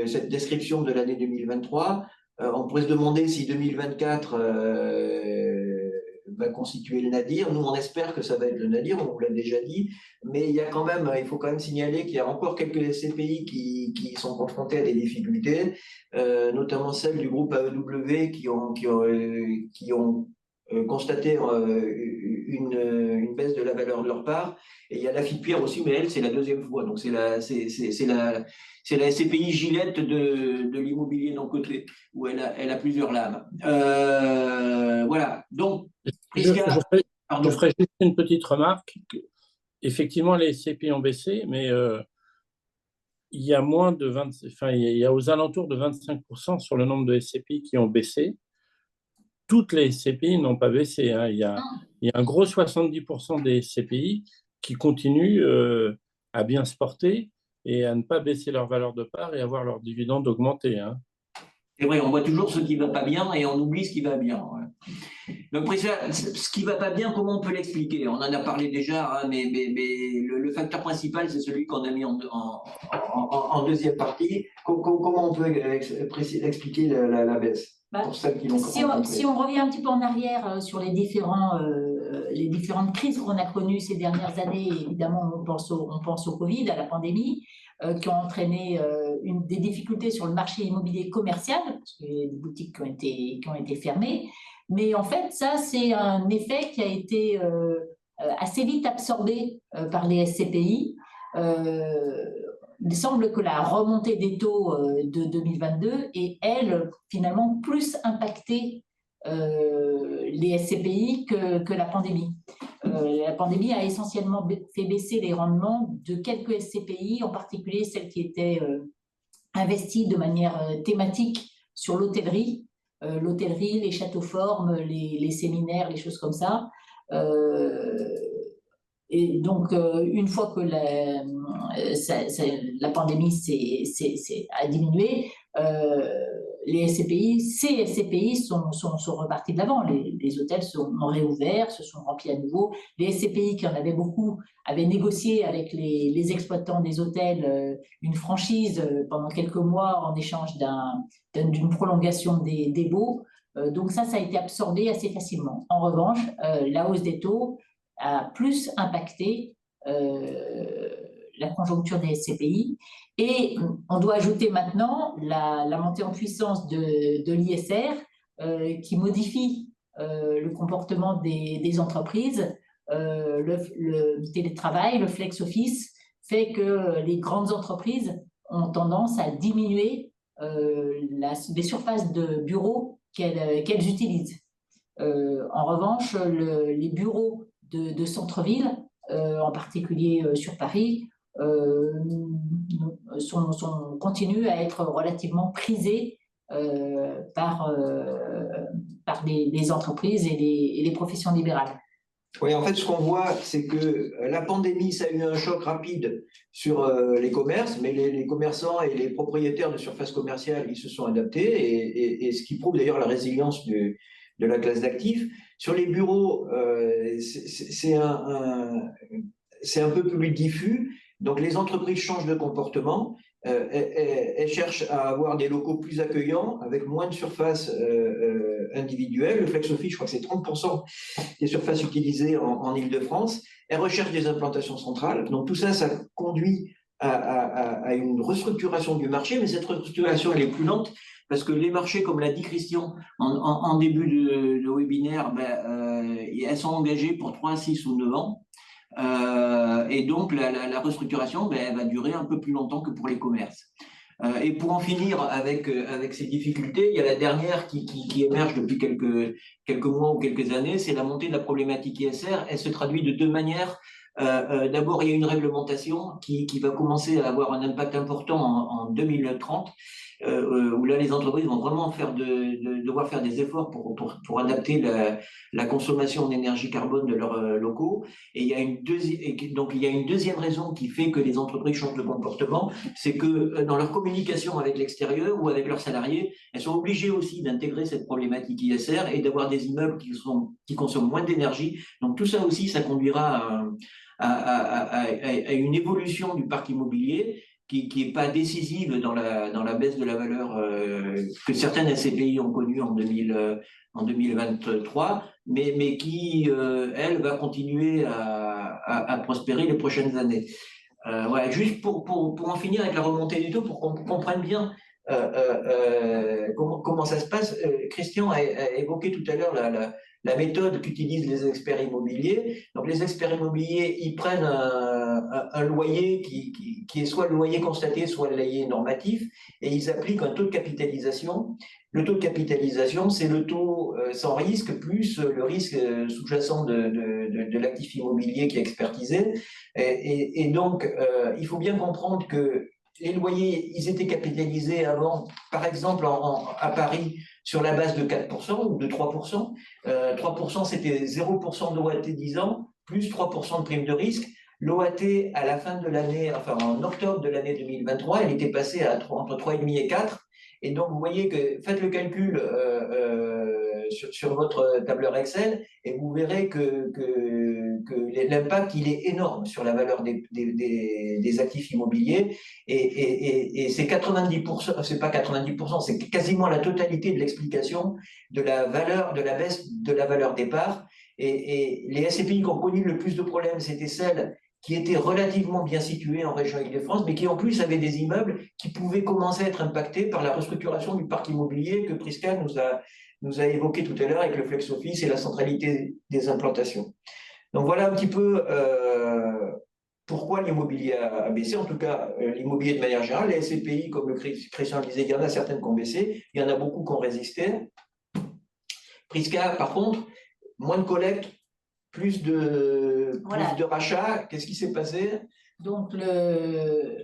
Speaker 1: cette description de l'année 2023, on pourrait se demander si 2024 va constituer le nadir. Nous, on espère que ça va être le nadir, on vous l'a déjà dit, mais il faut quand même signaler qu'il y a encore quelques SCPI qui sont confrontés à des difficultés, notamment celles du groupe AEW qui ont constaté une baisse de la valeur de leur part. Et il y a la Fipierre aussi, mais elle, c'est la deuxième fois. Donc, c'est la SCPI Gillette de l'immobilier non coté, où elle a plusieurs lames. Voilà. Donc,
Speaker 2: je ferai juste une petite remarque. Effectivement, les SCPI ont baissé, mais il y a il y a aux alentours de 25% sur le nombre de SCPI qui ont baissé. Toutes les SCPI n'ont pas baissé. Hein. Il y a un gros 70% des SCPI qui continuent à bien se porter et à ne pas baisser leur valeur de part et à voir leurs dividendes augmenter. Hein.
Speaker 1: C'est vrai, on voit toujours ce qui ne va pas bien et on oublie ce qui va bien. Ouais. Donc, ce qui ne va pas bien, comment on peut l'expliquer? On en a parlé déjà, hein, mais le facteur principal, c'est celui qu'on a mis en deuxième partie. Comment on peut expliquer la baisse?
Speaker 3: Si on revient un petit peu en arrière sur les différentes crises qu'on a connues ces dernières années, évidemment, on pense au Covid, à la pandémie, qui ont entraîné des difficultés sur le marché immobilier commercial, parce qu'il y a des boutiques qui ont été fermées. Mais en fait, ça, c'est un effet qui a été assez vite absorbé par les SCPI. Il semble que la remontée des taux de 2022 est, elle, finalement, plus impacté les SCPI que la pandémie. La pandémie a essentiellement fait baisser les rendements de quelques SCPI, en particulier celles qui étaient investies de manière thématique sur l'hôtellerie, les châteaux forts, les séminaires, les choses comme ça. Et donc, une fois que la pandémie a diminué, ces SCPI sont repartis de l'avant. Les hôtels ont réouvert, se sont remplis à nouveau. Les SCPI, qui en avaient beaucoup, avaient négocié avec les exploitants des hôtels une franchise pendant quelques mois en échange d'une prolongation des baux. Donc ça a été absorbé assez facilement. En revanche, la hausse des taux a plus impacté la conjoncture des SCPI. Et on doit ajouter maintenant la montée en puissance de l'ISR qui modifie le comportement des entreprises, le télétravail, le flex office fait que les grandes entreprises ont tendance à diminuer les surfaces de bureaux qu'elles utilisent. En revanche, les bureaux de centre-ville, en particulier sur Paris, continuent à être relativement prisés par les entreprises et les professions libérales.
Speaker 1: Oui, en fait, ce qu'on voit, c'est que la pandémie, ça a eu un choc rapide sur les commerces, mais les commerçants et les propriétaires de surfaces commerciales, ils se sont adaptés, et ce qui prouve d'ailleurs la résilience de la classe d'actifs. Sur les bureaux, c'est un peu plus diffus, donc les entreprises changent de comportement. Elles cherchent à avoir des locaux plus accueillants, avec moins de surfaces individuelles. Le flex office, je crois que c'est 30% des surfaces utilisées en Île-de-France. Elles recherchent des implantations centrales. Donc tout ça, ça conduit à une restructuration du marché, mais cette restructuration, elle est plus lente, parce que les marchés, comme l'a dit Christian en début de webinaire, elles sont engagées pour 3, 6 ou 9 ans. Et donc, la restructuration, elle va durer un peu plus longtemps que pour les commerces. Et pour en finir avec ces difficultés, il y a la dernière qui émerge depuis quelques mois ou quelques années, c'est la montée de la problématique ISR. Elle se traduit de deux manières. D'abord, il y a une réglementation qui va commencer à avoir un impact important en 2030, où là, les entreprises vont vraiment devoir faire des efforts pour adapter la consommation en énergie carbone de leurs locaux. Et il y a une deuxième raison qui fait que les entreprises changent de comportement, c'est que dans leur communication avec l'extérieur ou avec leurs salariés, elles sont obligées aussi d'intégrer cette problématique ISR et d'avoir des immeubles qui consomment moins d'énergie. Donc tout ça aussi, ça conduira à une évolution du parc immobilier qui n'est pas décisive dans la baisse de la valeur que certaines SCPI ont connue en 2023, mais qui, elle, va continuer à prospérer les prochaines années. Voilà, juste pour en finir avec la remontée du taux, pour qu'on comprenne bien comment ça se passe, Christian a évoqué tout à l'heure la méthode qu'utilisent les experts immobiliers. Donc les experts immobiliers, ils prennent un loyer qui est soit le loyer constaté, soit le loyer normatif, et ils appliquent un taux de capitalisation. Le taux de capitalisation, c'est le taux sans risque plus le risque sous-jacent de l'actif immobilier qui est expertisé. Et donc, il faut bien comprendre que les loyers, ils étaient capitalisés avant, par exemple à Paris, sur la base de 4% ou de 3%. 3%, c'était 0% d'OAT 10 ans, plus 3% de prime de risque. L'OAT, à la fin de l'année, enfin en octobre de l'année 2023, elle était passée entre 3,5 et 4. Et donc, vous voyez que faites le calcul sur votre tableur Excel et vous verrez que l'impact, il est énorme sur la valeur des actifs immobiliers. Et c'est 90%, c'est pas 90%, c'est quasiment la totalité de l'explication de la baisse de la valeur des parts. Et les SCPI qui ont connu le plus de problèmes, c'était celles qui étaient relativement bien situées en région Île-de-France, mais qui en plus avaient des immeubles qui pouvaient commencer à être impactés par la restructuration du parc immobilier que Prisca nous a évoqué tout à l'heure avec le flex office et la centralité des implantations. Donc voilà un petit peu pourquoi l'immobilier a baissé, en tout cas l'immobilier de manière générale. Les SCPI, comme le Christian disait, il y en a certaines qui ont baissé, il y en a beaucoup qui ont résisté. Prisca, par contre, moins de collecte, plus de rachats. Qu'est-ce qui s'est passé?
Speaker 3: Donc,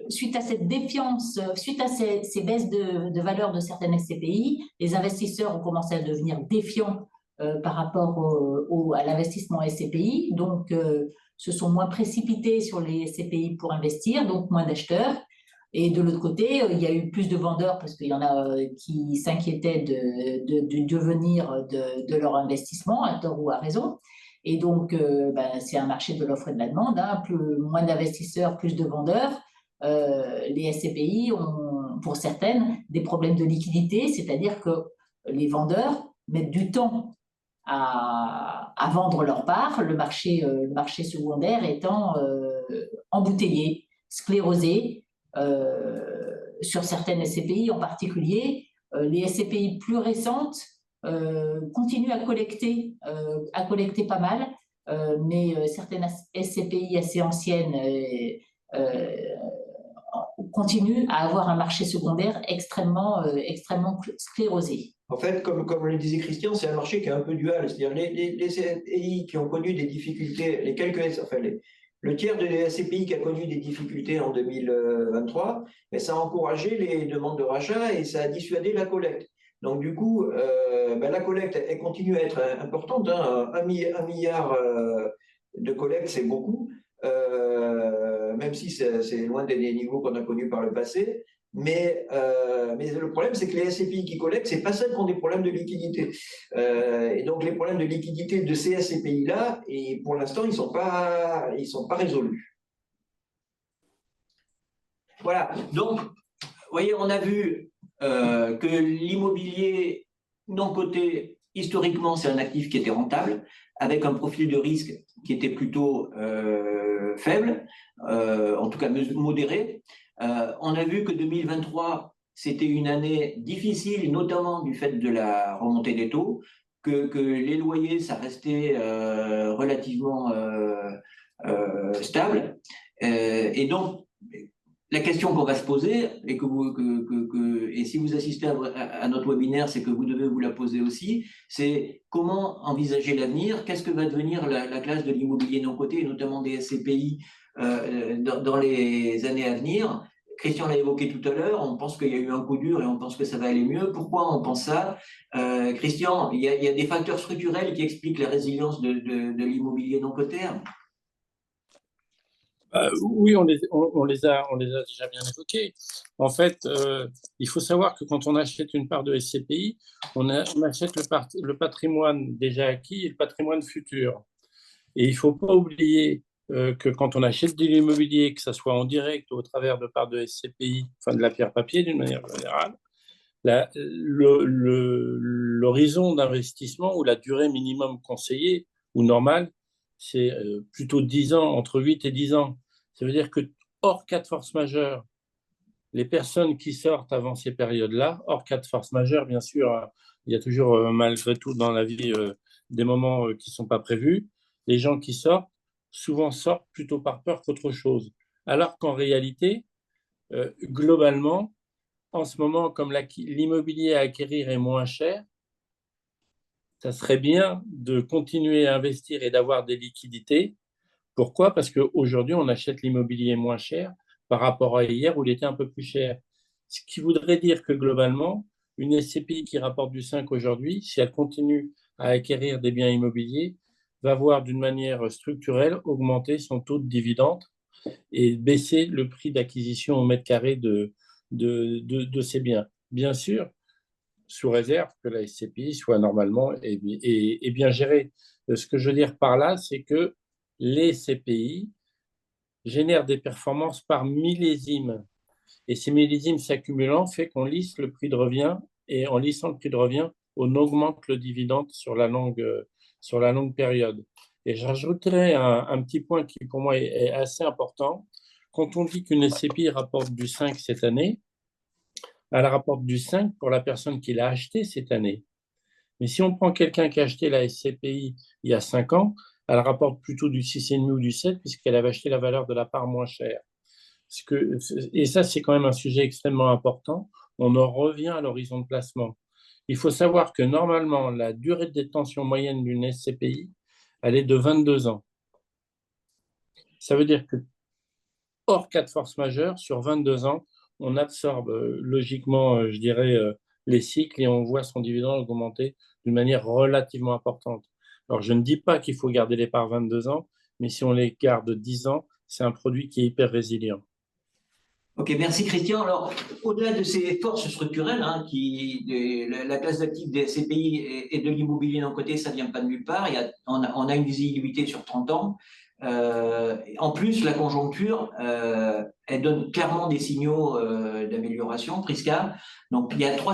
Speaker 3: suite à cette défiance, suite à ces baisses de valeur de certaines SCPI, les investisseurs ont commencé à devenir défiants par rapport à l'investissement SCPI. Donc, se sont moins précipités sur les SCPI pour investir, donc moins d'acheteurs. Et de l'autre côté, il y a eu plus de vendeurs parce qu'il y en a qui s'inquiétaient du devenir de leur investissement, à tort ou à raison. Et donc, c'est un marché de l'offre et de la demande, hein, moins d'investisseurs, plus de vendeurs. Les SCPI ont, pour certaines, des problèmes de liquidité, c'est-à-dire que les vendeurs mettent du temps à vendre leur part, le marché secondaire étant embouteillé, sclérosé. Sur certaines SCPI en particulier, les SCPI plus récentes continuent à collecter pas mal, mais certaines SCPI assez anciennes continue à avoir un marché secondaire extrêmement sclérosé.
Speaker 1: En fait, comme le disait Christian, c'est un marché qui est un peu dual. C'est-à-dire les SCPI qui ont connu des difficultés, le tiers des SCPI qui a connu des difficultés en 2023, mais ça a encouragé les demandes de rachat et ça a dissuadé la collecte. Donc du coup, la collecte, elle continue à être importante. Hein. Un milliard de collecte, c'est beaucoup, même si c'est loin des niveaux qu'on a connus par le passé. Mais le problème, c'est que les SCPI qui collectent, c'est pas celles qui ont des problèmes de liquidité. Et donc, les problèmes de liquidité de ces SCPI-là, et pour l'instant, ils sont pas résolus. Voilà. Donc, vous voyez, on a vu que l'immobilier non coté, historiquement, c'est un actif qui était rentable, avec un profil de risque qui était plutôt faible, en tout cas modéré. On a vu que 2023, c'était une année difficile, notamment du fait de la remontée des taux, que les loyers, ça restait relativement stable. Et donc, la question qu'on va se poser, et, et si vous assistez à notre webinaire, c'est que vous devez vous la poser aussi, c'est comment envisager l'avenir, qu'est-ce que va devenir la classe de l'immobilier non coté, et notamment des SCPI dans les années à venir. Christian l'a évoqué tout à l'heure, on pense qu'il y a eu un coup dur et on pense que ça va aller mieux. Pourquoi on pense ça Christian, il y a des facteurs structurels qui expliquent la résilience de l'immobilier non coté.
Speaker 2: Oui, on les a déjà bien évoqués. En fait, il faut savoir que quand on achète une part de SCPI, on achète le patrimoine déjà acquis et le patrimoine futur. Et il ne faut pas oublier que quand on achète de l'immobilier, que ce soit en direct ou au travers de parts de SCPI, enfin de la pierre papier d'une manière générale, l'horizon d'investissement ou la durée minimum conseillée ou normale, c'est plutôt 10 ans, entre 8 et 10 ans. Ça veut dire que, hors cas de force majeure, les personnes qui sortent avant ces périodes-là, hors cas de force majeure, bien sûr, il y a toujours, malgré tout, dans la vie, des moments qui ne sont pas prévus. Les gens qui sortent, souvent sortent plutôt par peur qu'autre chose. Alors qu'en réalité, globalement, en ce moment, comme l'immobilier à acquérir est moins cher, ça serait bien de continuer à investir et d'avoir des liquidités. Pourquoi? Parce qu'aujourd'hui, on achète l'immobilier moins cher par rapport à hier où il était un peu plus cher. Ce qui voudrait dire que globalement, une SCPI qui rapporte du 5 aujourd'hui, si elle continue à acquérir des biens immobiliers, va voir d'une manière structurelle augmenter son taux de dividende et baisser le prix d'acquisition au mètre carré de ces biens. Bien sûr, sous réserve que la SCPI soit normalement et bien gérée. Ce que je veux dire par là, c'est que les SCPI génèrent des performances par millésime. Et ces millésimes s'accumulant fait qu'on lisse le prix de revient et en lissant le prix de revient, on augmente le dividende sur la longue période. Et je rajouterai un petit point qui pour moi est assez important. Quand on dit qu'une SCPI rapporte du 5 cette année, elle rapporte du 5 pour la personne qui l'a acheté cette année. Mais si on prend quelqu'un qui a acheté la SCPI il y a 5 ans, elle rapporte plutôt du 6,5 ou du 7 puisqu'elle avait acheté la valeur de la part moins chère. Et ça, c'est quand même un sujet extrêmement important. On en revient à l'horizon de placement. Il faut savoir que normalement, la durée de détention moyenne d'une SCPI, elle est de 22 ans. Ça veut dire que, hors cas de force majeure, sur 22 ans, on absorbe logiquement, je dirais, les cycles et on voit son dividende augmenter d'une manière relativement importante. Alors, je ne dis pas qu'il faut garder les parts 22 ans, mais si on les garde 10 ans, c'est un produit qui est hyper résilient.
Speaker 1: Ok, merci Christian. Alors, au-delà de ces forces structurelles, hein, la classe d'actifs des SCPI et de l'immobilier non coté, ça ne vient pas de nulle part. On a une visibilité sur 30 ans. En plus, la conjoncture, elle donne clairement des signaux d'amélioration, Prisca. Donc, il y a trois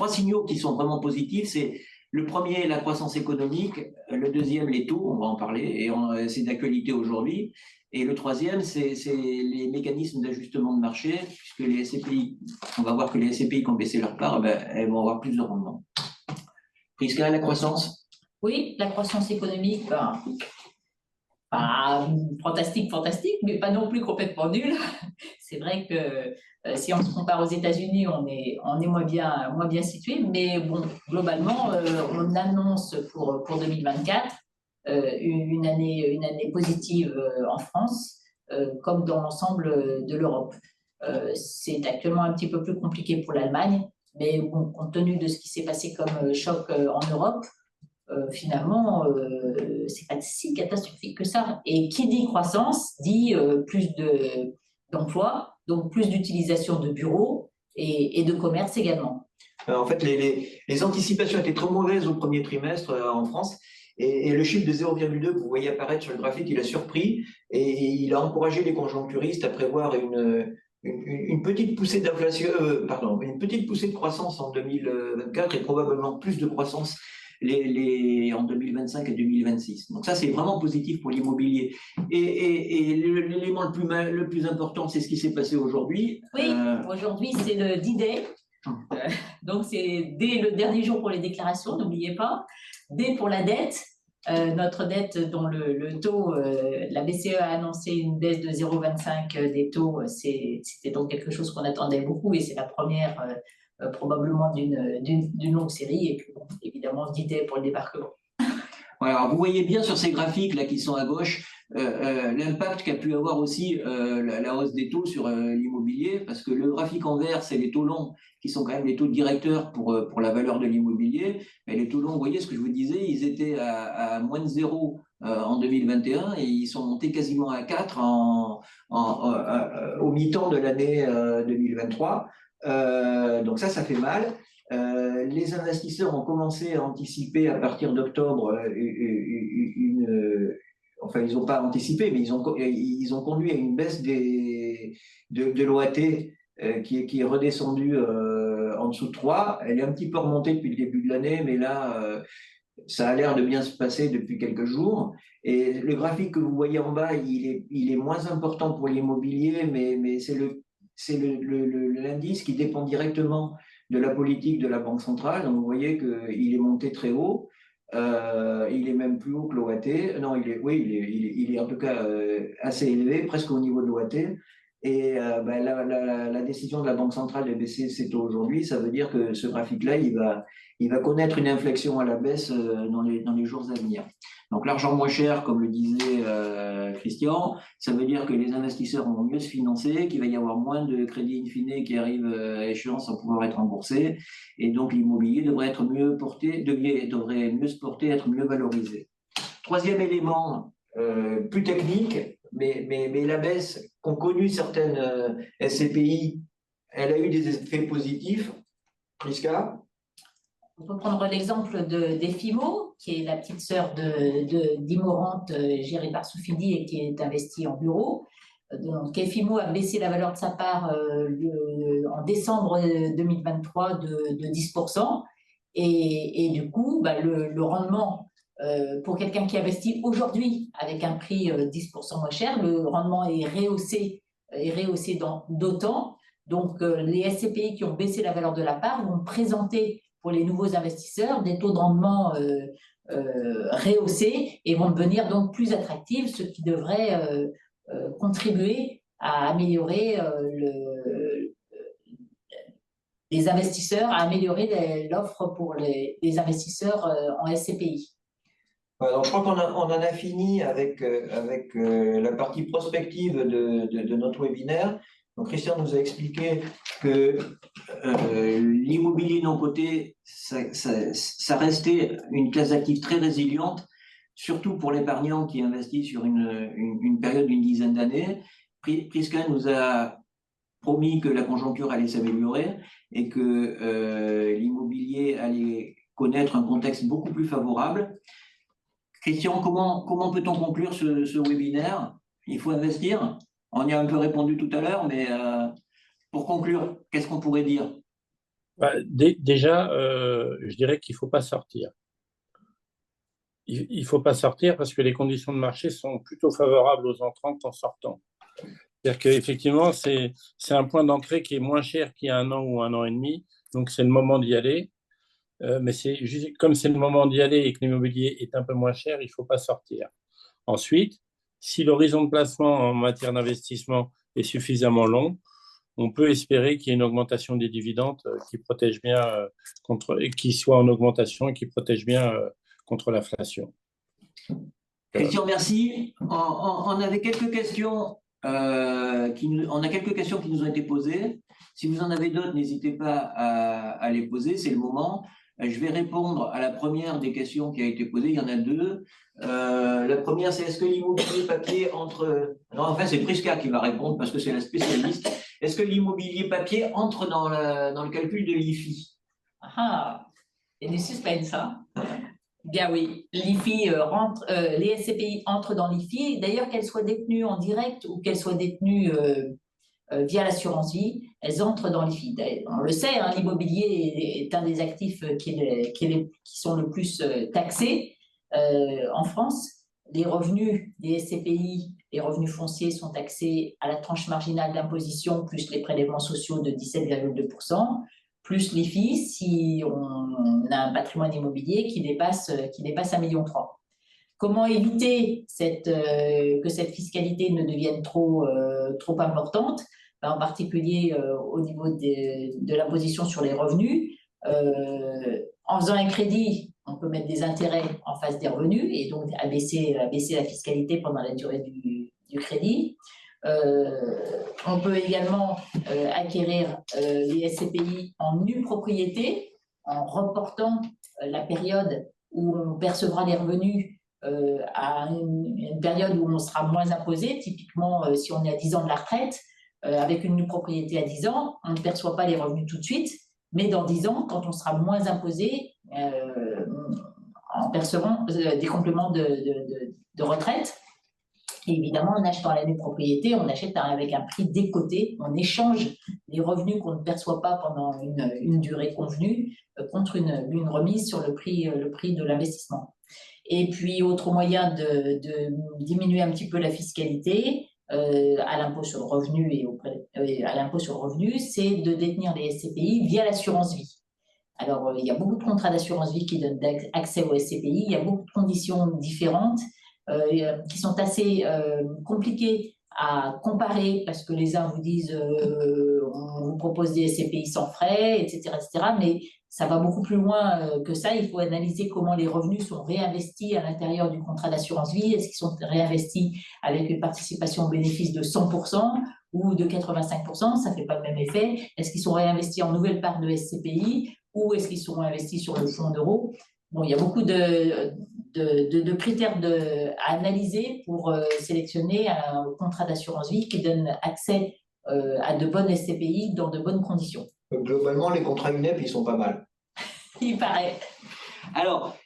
Speaker 1: signaux qui sont vraiment positifs. C'est le premier, la croissance économique. Le deuxième, les taux, on va en parler, et c'est d'actualité aujourd'hui. Et le troisième, c'est les mécanismes d'ajustement de marché, puisque les SCPI, on va voir que les SCPI qui ont baissé leur part, elles vont avoir plus de rendement. Prisca, la croissance?
Speaker 3: Oui, la croissance économique, pas fantastique, mais pas non plus complètement nul. C'est vrai que si on se compare aux États-Unis, on est moins bien situé, mais bon, globalement, on annonce pour 2024 une année positive en France, comme dans l'ensemble de l'Europe. C'est actuellement un petit peu plus compliqué pour l'Allemagne, mais bon, compte tenu de ce qui s'est passé comme choc en Europe, finalement, c'est pas si catastrophique que ça. Et qui dit croissance dit d'emplois, donc plus d'utilisation de bureaux et de commerce également.
Speaker 1: En fait, les anticipations étaient trop mauvaises au premier trimestre en France. Et le chiffre de 0,2 que vous voyez apparaître sur le graphique, il a surpris et il a encouragé les conjoncturistes à prévoir une petite poussée d'inflation, une petite poussée de croissance en 2024 et probablement plus de croissance en 2025 et 2026. Donc ça, c'est vraiment positif pour l'immobilier. Et l'élément le plus important, c'est ce qui s'est passé aujourd'hui.
Speaker 3: Oui, aujourd'hui, c'est le D-Day. Donc, c'est dès le dernier jour pour les déclarations, n'oubliez pas. Dès pour la dette, notre dette dont le taux, la BCE a annoncé une baisse de 0,25 des taux, c'était donc quelque chose qu'on attendait beaucoup et c'est la première probablement d'une longue série. Et puis, bon, évidemment, d'idées pour le débarquement.
Speaker 1: Alors, vous voyez bien sur ces graphiques là qui sont à gauche l'impact qu'a pu avoir aussi la hausse des taux sur l'immobilier, parce que le graphique en vert, c'est les taux longs qui sont quand même les taux directeurs pour la valeur de l'immobilier. Mais les taux longs, vous voyez ce que je vous disais, ils étaient à moins de 0 en 2021 et ils sont montés quasiment à 4 au mi-temps de l'année 2023. Donc ça fait mal. Les investisseurs ont commencé à anticiper à partir d'octobre enfin, ils n'ont pas anticipé, mais ils ont conduit à une baisse de l'OAT qui est redescendue en dessous de 3. Elle est un petit peu remontée depuis le début de l'année, mais là, ça a l'air de bien se passer depuis quelques jours. Et le graphique que vous voyez en bas, il est moins important pour l'immobilier, mais c'est l'indice qui dépend directement de la politique de la Banque centrale. Donc, vous voyez qu'il est monté très haut. Il est même plus haut que l'OAT. Non, il est en tout cas assez élevé, presque au niveau de l'OAT. Et la décision de la Banque centrale de baisser ses taux aujourd'hui, ça veut dire que ce graphique-là, il va connaître une inflexion à la baisse dans les jours à venir. Donc l'argent moins cher, comme le disait Christian, ça veut dire que les investisseurs vont mieux se financer, qu'il va y avoir moins de crédits in fine qui arrivent à échéance sans pouvoir être remboursés, et donc l'immobilier devrait être mieux porté, devrait mieux se porter, être mieux valorisé. Troisième élément, plus technique, mais la baisse qu'ont connue certaines SCPI, elle a eu des effets positifs. Prisca?
Speaker 3: On peut prendre l'exemple d'Efimo, qui est la petite sœur d'Imorante, gérée par Soufidi et qui est investie en bureau. Donc, Efimo a baissé la valeur de sa part en décembre 2023 de 10%. Et du coup, le rendement, pour quelqu'un qui investit aujourd'hui avec un prix 10% moins cher, le rendement est rehaussé d'autant. Donc, les SCPI qui ont baissé la valeur de la part vont présenter pour les nouveaux investisseurs des taux de rendement rehaussés et vont devenir donc plus attractifs, ce qui devrait contribuer à améliorer les investisseurs, à améliorer l'offre pour les investisseurs en SCPI.
Speaker 1: Alors, je crois qu'on en a fini avec la partie prospective de notre webinaire. Donc, Christian nous a expliqué que l'immobilier non coté, ça restait une classe d'actifs très résiliente, surtout pour l'épargnant qui investit sur une période d'une dizaine d'années. Prisca nous a promis que la conjoncture allait s'améliorer et que l'immobilier allait connaître un contexte beaucoup plus favorable. Christian, comment peut-on conclure ce webinaire? Il faut investir. On y a un peu répondu tout à l'heure, mais pour conclure, qu'est-ce qu'on pourrait dire?
Speaker 2: Déjà, je dirais qu'il ne faut pas sortir. Il ne faut pas sortir parce que les conditions de marché sont plutôt favorables aux entrants qu'en sortant. C'est-à-dire qu'effectivement, c'est un point d'entrée qui est moins cher qu'il y a un an ou un an et demi, donc c'est le moment d'y aller. Mais comme c'est le moment d'y aller et que l'immobilier est un peu moins cher, il ne faut pas sortir. Ensuite, Si l'horizon de placement en matière d'investissement est suffisamment long, on peut espérer qu'il y ait une augmentation des dividendes qui protège bien qui soit en augmentation et qui protège bien contre l'inflation.
Speaker 1: Christian, merci. On avait quelques questions, on a quelques questions qui nous ont été posées. Si vous en avez d'autres, n'hésitez pas à les poser, c'est le moment. Je vais répondre à la première des questions qui a été posée. Il y en a deux. La première, c'est est-ce que l'immobilier papier entre... Non, enfin, c'est Prisca qui va répondre parce que c'est la spécialiste. Est-ce que l'immobilier papier entre dans le calcul de l'IFI?
Speaker 3: Ah, il y a du suspense, hein? Bien oui, l'IFI rentre, les SCPI entrent dans l'IFI. D'ailleurs, qu'elles soient détenues en direct ou qu'elles soient détenues via l'assurance vie, elles entrent dans l'IFI. On le sait, hein, l'immobilier est un des actifs qui sont le plus taxés en France. Les revenus des SCPI, les revenus fonciers sont taxés à la tranche marginale d'imposition plus les prélèvements sociaux de 17,2%, plus l'IFI si on a un patrimoine immobilier qui dépasse 1,3 million. Comment éviter que cette fiscalité ne devienne trop importante, en particulier au niveau de l'imposition sur les revenus. En faisant un crédit, on peut mettre des intérêts en face des revenus et donc abaisser la fiscalité pendant la durée du crédit. On peut également acquérir les SCPI en nue propriété en reportant la période où on percevra les revenus à une période où on sera moins imposé. Typiquement, si on est à 10 ans de la retraite, avec une nue propriété à 10 ans, on ne perçoit pas les revenus tout de suite, mais dans 10 ans, quand on sera moins imposé, en percevant des compléments de retraite. Et évidemment, en achetant la nue propriété, on achète avec un prix décoté, on échange les revenus qu'on ne perçoit pas pendant une durée convenue contre une remise sur le prix de l'investissement. Et puis, autre moyen de diminuer un petit peu la fiscalité à l'impôt sur le revenu à l'impôt sur le revenu, c'est de détenir les SCPI via l'assurance vie. Alors, il y a beaucoup de contrats d'assurance vie qui donnent accès aux SCPI, il y a beaucoup de conditions différentes qui sont assez compliquées à comparer parce que les uns vous disent on vous propose des SCPI sans frais, etc., mais ça va beaucoup plus loin que ça. Il faut analyser comment les revenus sont réinvestis à l'intérieur du contrat d'assurance vie. Est-ce qu'ils sont réinvestis avec une participation au bénéfice de 100% ou de 85%? Ça ne fait pas le même effet. Est-ce qu'ils sont réinvestis en nouvelle part de SCPI ou est-ce qu'ils sont investis sur le fonds d'euros? Bon, il y a beaucoup de critères à analyser pour sélectionner un contrat d'assurance vie qui donne accès à de bonnes SCPI dans de bonnes conditions.
Speaker 1: Globalement, les contrats UNEP, ils sont pas mal.
Speaker 3: Il paraît.
Speaker 1: Alors,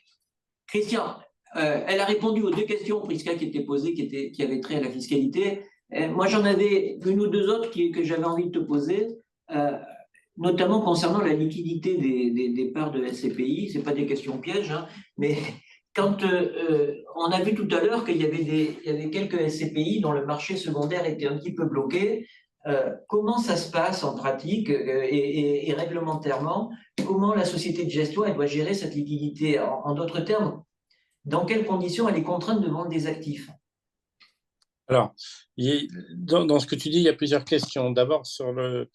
Speaker 1: Christian, elle a répondu aux deux questions, Prisca, qui étaient posées, qui avaient trait à la fiscalité. Moi, j'en avais une ou deux autres que j'avais envie de te poser, notamment concernant la liquidité des parts de SCPI. Ce n'est pas des questions pièges, hein, mais quand on a vu tout à l'heure qu'il y avait quelques SCPI dont le marché secondaire était un petit peu bloqué, comment ça se passe en pratique et réglementairement? Comment la société de gestion elle doit gérer cette liquidité? En d'autres termes, dans quelles conditions elle est contrainte de vendre des actifs?
Speaker 2: Alors, dans ce que tu dis, il y a plusieurs questions. D'abord, d'un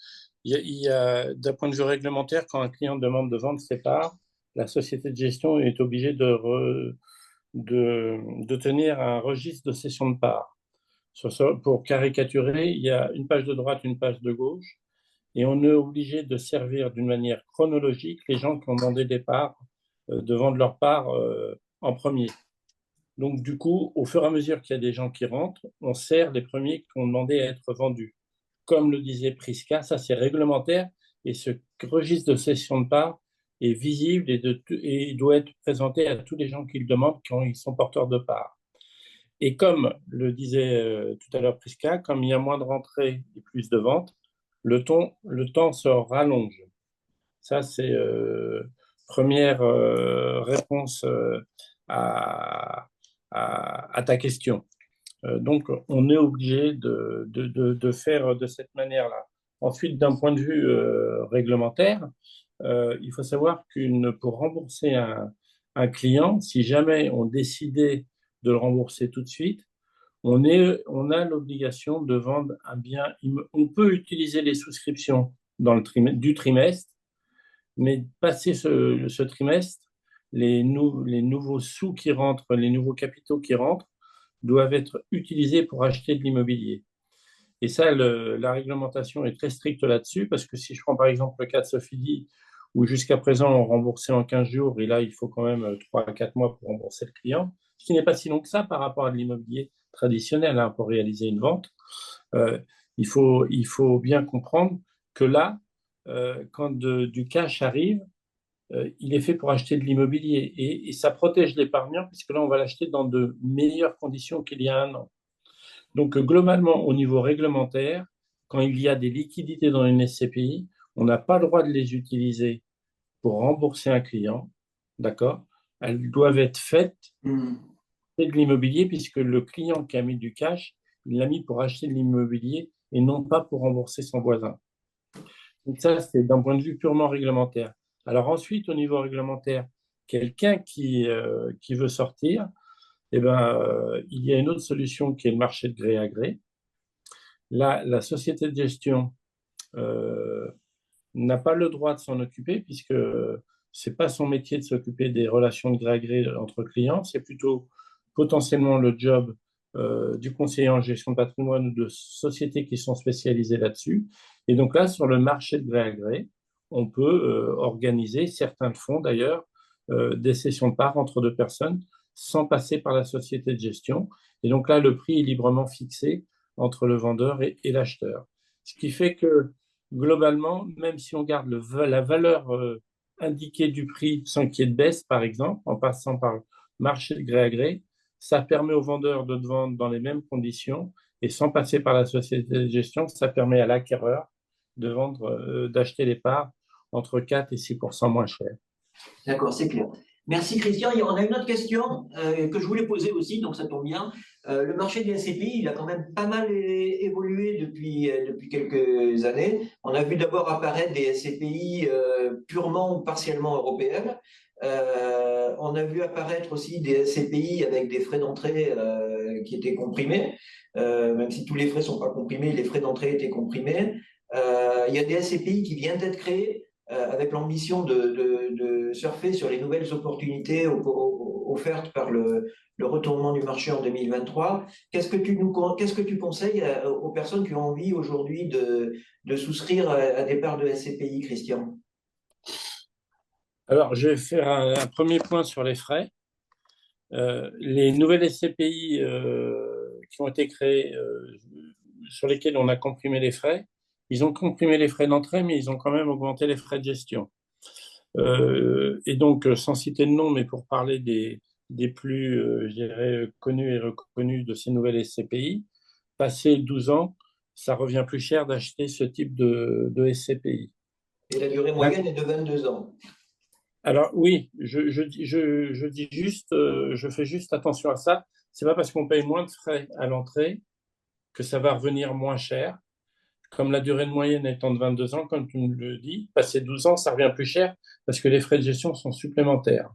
Speaker 2: point de vue réglementaire, quand un client demande de vendre ses parts, la société de gestion est obligée de tenir un registre de cession de parts. Pour caricaturer, il y a une page de droite, une page de gauche, et on est obligé de servir d'une manière chronologique les gens qui ont demandé des parts, de vendre leurs parts en premier. Donc, du coup, au fur et à mesure qu'il y a des gens qui rentrent, on sert les premiers qui ont demandé à être vendus. Comme le disait Prisca, ça c'est réglementaire, et ce registre de cession de parts est visible et doit être présenté à tous les gens qui le demandent quand ils sont porteurs de parts. Et comme le disait tout à l'heure Prisca, comme il y a moins de rentrées et plus de ventes, le temps se rallonge. Ça, c'est première réponse à ta question. Donc, on est obligé de faire de cette manière-là. Ensuite, d'un point de vue réglementaire, il faut savoir pour rembourser un client, si jamais on décidait de le rembourser tout de suite, on a l'obligation de vendre un bien. On peut utiliser les souscriptions du trimestre, mais passé ce trimestre, les nouveaux sous qui rentrent, les nouveaux capitaux qui rentrent, doivent être utilisés pour acheter de l'immobilier. Et ça, la réglementation est très stricte là-dessus, parce que si je prends par exemple le cas de Sofidy, où jusqu'à présent on remboursait en 15 jours, et là il faut quand même 3 à 4 mois pour rembourser le client, ce qui n'est pas si long que ça par rapport à de l'immobilier traditionnel, hein, pour réaliser une vente. Euh, il faut bien comprendre que là, quand du cash arrive, il est fait pour acheter de l'immobilier, et ça protège l'épargnant, puisque là on va l'acheter dans de meilleures conditions qu'il y a un an. Donc, globalement, au niveau réglementaire, quand il y a des liquidités dans une SCPI, on n'a pas le droit de les utiliser pour rembourser un client, d'accord? Elles doivent être faites de l'immobilier, puisque le client qui a mis du cash, il l'a mis pour acheter de l'immobilier et non pas pour rembourser son voisin. Donc ça, c'est d'un point de vue purement réglementaire. Alors ensuite, au niveau réglementaire, quelqu'un qui veut sortir, eh ben, il y a une autre solution qui est le marché de gré à gré. Là, la société de gestion n'a pas le droit de s'en occuper, puisque ce n'est pas son métier de s'occuper des relations de gré à gré entre clients, c'est plutôt potentiellement le job du conseiller en gestion de patrimoine ou de sociétés qui sont spécialisées là-dessus. Et donc là, sur le marché de gré à gré, on peut organiser, certains le font d'ailleurs, des cessions de parts entre deux personnes sans passer par la société de gestion. Et donc là, le prix est librement fixé entre le vendeur et l'acheteur. Ce qui fait que globalement, même si on garde la valeur indiquée du prix sans qu'il y ait de baisse, par exemple, en passant par le marché de gré à gré, ça permet au vendeur de vendre dans les mêmes conditions, et sans passer par la société de gestion, ça permet à l'acquéreur de vendre, d'acheter les parts entre 4 et 6% moins cher.
Speaker 1: D'accord, c'est clair. Merci Christian. On a une autre question que je voulais poser aussi, donc ça tombe bien. Le marché des SCPI, il a quand même pas mal évolué depuis quelques années. On a vu d'abord apparaître des SCPI purement ou partiellement européennes. On a vu apparaître aussi des SCPI avec des frais d'entrée qui étaient comprimés. Même si tous les frais ne sont pas comprimés, les frais d'entrée étaient comprimés. Il y a des SCPI qui viennent d'être créés avec l'ambition de surfer sur les nouvelles opportunités offertes par le retournement du marché en 2023. Qu'est-ce que tu conseilles aux personnes qui ont envie aujourd'hui de souscrire à des parts de SCPI, Christian?
Speaker 2: Alors, je vais faire un premier point sur les frais. Les nouvelles SCPI qui ont été créées, sur lesquelles on a comprimé les frais, ils ont comprimé les frais d'entrée, mais ils ont quand même augmenté les frais de gestion. Et donc, sans citer de nom, mais pour parler des plus, je dirais, connus et reconnus de ces nouvelles SCPI, passé 12 ans, ça revient plus cher d'acheter ce type de SCPI.
Speaker 1: Et la durée moyenne est de 22 ans.
Speaker 2: Alors oui, je dis juste, je fais juste attention à ça. C'est pas parce qu'on paye moins de frais à l'entrée que ça va revenir moins cher. Comme la durée de moyenne étant de 22 ans, comme tu me le dis, passer 12 ans, ça revient plus cher parce que les frais de gestion sont supplémentaires.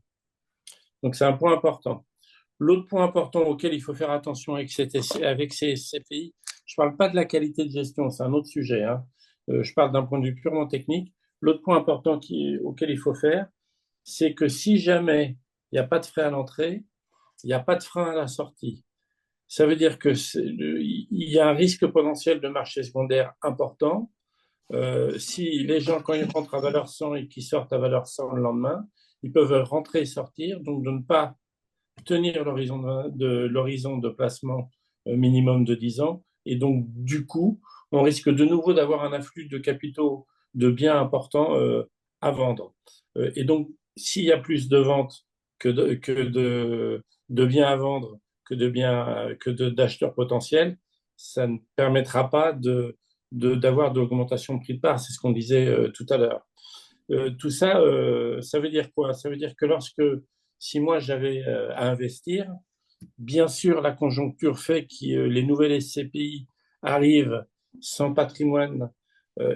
Speaker 2: Donc c'est un point important. L'autre point important auquel il faut faire attention avec ces CPI, je ne parle pas de la qualité de gestion, c'est un autre sujet, hein. Je parle d'un point de vue purement technique. L'autre point important auquel il faut faire, c'est que si jamais il n'y a pas de frais à l'entrée, il n'y a pas de frein à la sortie. Ça veut dire qu'il y a un risque potentiel de marché secondaire important. Si les gens, quand ils rentrent à valeur 100 et qu'ils sortent à valeur 100 le lendemain, ils peuvent rentrer et sortir, donc de ne pas tenir l'horizon de placement minimum de 10 ans. Et donc, du coup, on risque de nouveau d'avoir un afflux de capitaux de biens importants à vendre. Et donc, s'il y a plus de ventes de biens à vendre d'acheteurs potentiels, ça ne permettra pas d'avoir d'augmentation de prix de part. C'est ce qu'on disait tout à l'heure. Tout ça, ça veut dire quoi? Ça veut dire que si moi j'avais à investir, bien sûr, la conjoncture fait que les nouvelles SCPI arrivent sans patrimoine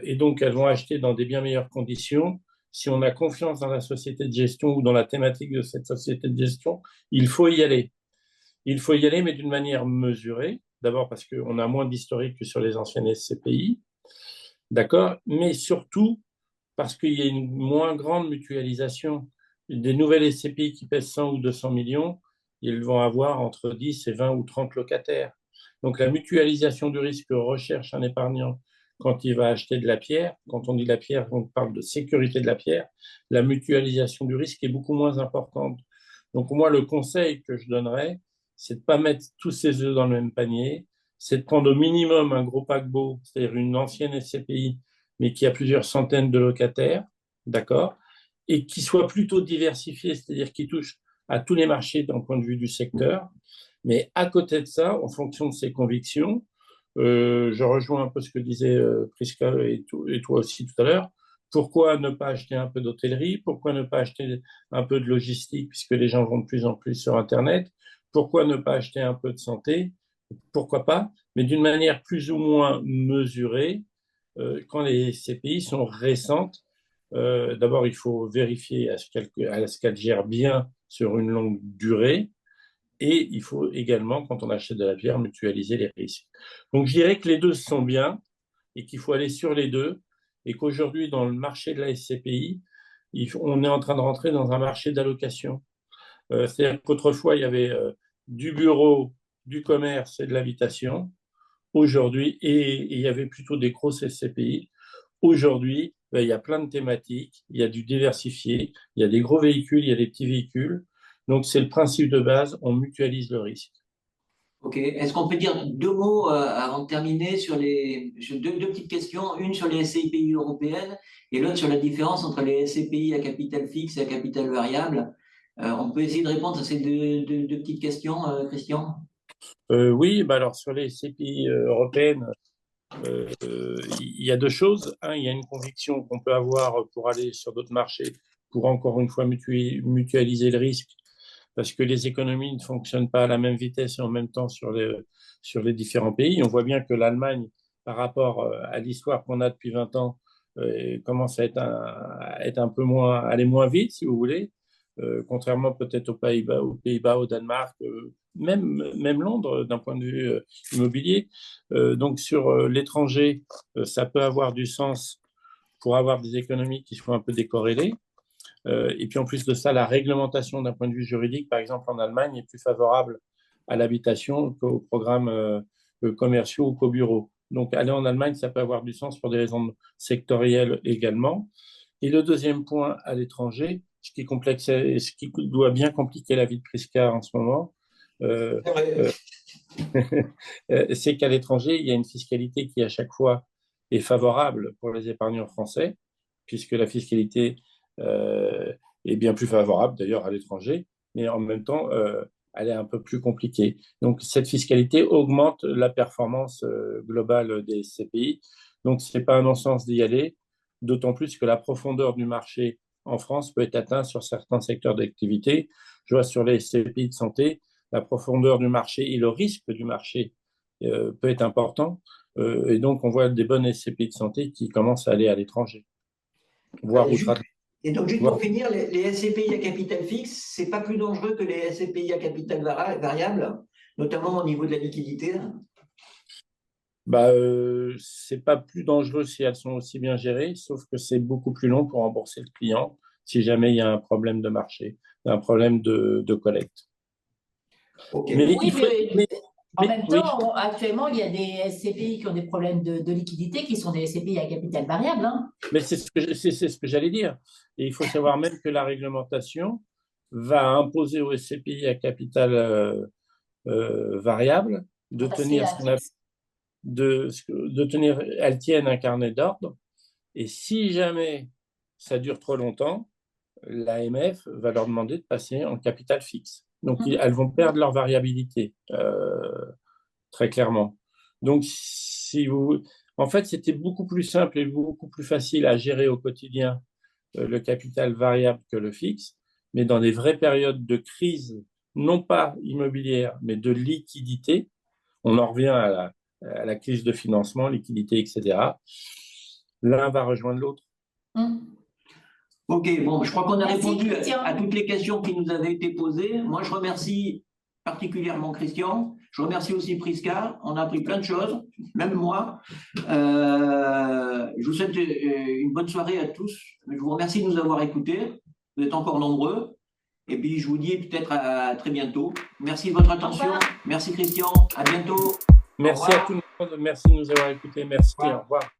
Speaker 2: et donc elles vont acheter dans des bien meilleures conditions. Si on a confiance dans la société de gestion ou dans la thématique de cette société de gestion, il faut y aller. Il faut y aller, mais d'une manière mesurée. D'abord parce qu'on a moins d'historique que sur les anciennes SCPI, d'accord, mais surtout parce qu'il y a une moins grande mutualisation. Des nouvelles SCPI qui pèsent 100 ou 200 millions, ils vont avoir entre 10 et 20 ou 30 locataires. Donc la mutualisation du risque que recherche un épargnant quand il va acheter de la pierre, quand on dit la pierre, on parle de sécurité de la pierre, la mutualisation du risque est beaucoup moins importante. Donc moi, le conseil que je donnerais, c'est de ne pas mettre tous ses œufs dans le même panier, c'est de prendre au minimum un gros paquebot, c'est-à-dire une ancienne SCPI, mais qui a plusieurs centaines de locataires, d'accord, et qui soit plutôt diversifié, c'est-à-dire qui touche à tous les marchés d'un point de vue du secteur. Mais à côté de ça, en fonction de ses convictions, je rejoins un peu ce que disait Prisca et toi aussi tout à l'heure. Pourquoi ne pas acheter un peu d'hôtellerie? Pourquoi ne pas acheter un peu de logistique, puisque les gens vont de plus en plus sur Internet? Pourquoi ne pas acheter un peu de santé? Pourquoi pas? Mais d'une manière plus ou moins mesurée, quand les CPI sont récentes. D'abord, il faut vérifier à ce qu'elles gèrent bien sur une longue durée. Et il faut également, quand on achète de la pierre, mutualiser les risques. Donc, je dirais que les deux sont bien et qu'il faut aller sur les deux. Et qu'aujourd'hui, dans le marché de la SCPI, on est en train de rentrer dans un marché d'allocation. C'est-à-dire qu'autrefois, il y avait du bureau, du commerce et de l'habitation. Aujourd'hui, et il y avait plutôt des grosses SCPI. Aujourd'hui, ben, il y a plein de thématiques, il y a du diversifié, il y a des gros véhicules, il y a des petits véhicules. Donc, c'est le principe de base, on mutualise le risque.
Speaker 1: Ok. Est-ce qu'on peut dire deux mots avant de terminer sur deux petites questions, une sur les SCPI européennes et l'autre sur la différence entre les SCPI à capital fixe et à capital variable. On peut essayer de répondre à ces deux petites questions, Christian?
Speaker 2: Oui, bah alors sur les CPI européennes, il y a deux choses. Un, il y a une conviction qu'on peut avoir pour aller sur d'autres marchés, pour encore une fois mutualiser le risque, parce que les économies ne fonctionnent pas à la même vitesse et en même temps sur les différents pays. On voit bien que l'Allemagne, par rapport à l'histoire qu'on a depuis 20 ans, commence à être un peu moins, à aller moins vite, si vous voulez, contrairement peut-être aux Pays-Bas, au Danemark, même Londres d'un point de vue immobilier. Donc sur l'étranger, ça peut avoir du sens pour avoir des économies qui soient un peu décorrélées. Et puis en plus de ça, la réglementation d'un point de vue juridique, par exemple en Allemagne, est plus favorable à l'habitation qu'aux programmes commerciaux ou qu'aux bureaux. Donc aller en Allemagne, ça peut avoir du sens pour des raisons sectorielles également. Et le deuxième point à l'étranger, ce qui doit bien compliquer la vie de Prisca en ce moment, euh, euh, c'est qu'à l'étranger, il y a une fiscalité qui à chaque fois est favorable pour les épargnants français, puisque la fiscalité est bien plus favorable d'ailleurs à l'étranger, mais en même temps, elle est un peu plus compliquée. Donc cette fiscalité augmente la performance globale des CPI. Donc ce n'est pas un non-sens d'y aller, d'autant plus que la profondeur du marché en France peut être atteinte sur certains secteurs d'activité. Je vois sur les CPI de santé, la profondeur du marché et le risque du marché peut être important. Et donc, on voit des bonnes SCPI de santé qui commencent à aller à l'étranger, voire outre-Atlantique.
Speaker 1: Et donc, juste pour finir, les SCPI à capital fixe, c'est pas plus dangereux que les SCPI à capital variable, notamment au niveau de la liquidité?
Speaker 2: Bah, c'est pas plus dangereux si elles sont aussi bien gérées, sauf que c'est beaucoup plus long pour rembourser le client si jamais il y a un problème de marché, un problème de collecte.
Speaker 1: Okay.
Speaker 2: Mais
Speaker 3: oui, en même
Speaker 2: oui,
Speaker 3: temps, actuellement, il y a des SCPI qui ont des problèmes de liquidité qui sont des SCPI à capital variable. Hein.
Speaker 2: mais c'est ce que j'allais dire. Et il faut savoir même que la réglementation va imposer aux SCPI à capital variable de tenir ce qu'on appelle de tenir, elles tiennent un carnet d'ordre. Et si jamais ça dure trop longtemps, l'AMF va leur demander de passer en capital fixe. Donc, elles vont perdre leur variabilité, très clairement. Donc, si vous... En fait, c'était beaucoup plus simple et beaucoup plus facile à gérer au quotidien le capital variable que le fixe. Mais dans des vraies périodes de crise, non pas immobilière, mais de liquidité, on en revient à la crise de financement, liquidité, etc. L'un va rejoindre l'autre.
Speaker 1: Ok, bon, je crois qu'on a
Speaker 3: Merci,
Speaker 1: répondu
Speaker 3: Christian.
Speaker 1: à toutes les questions qui nous avaient été posées. Moi, je remercie particulièrement Christian. Je remercie aussi Prisca. On a appris plein de choses, même moi. Je vous souhaite une bonne soirée à tous. Je vous remercie de nous avoir écoutés. Vous êtes encore nombreux. Et puis, je vous dis peut-être à très bientôt. Merci de votre attention. Merci Christian. À bientôt.
Speaker 2: Merci à tout le monde. Merci de nous avoir écoutés. Merci. Au revoir.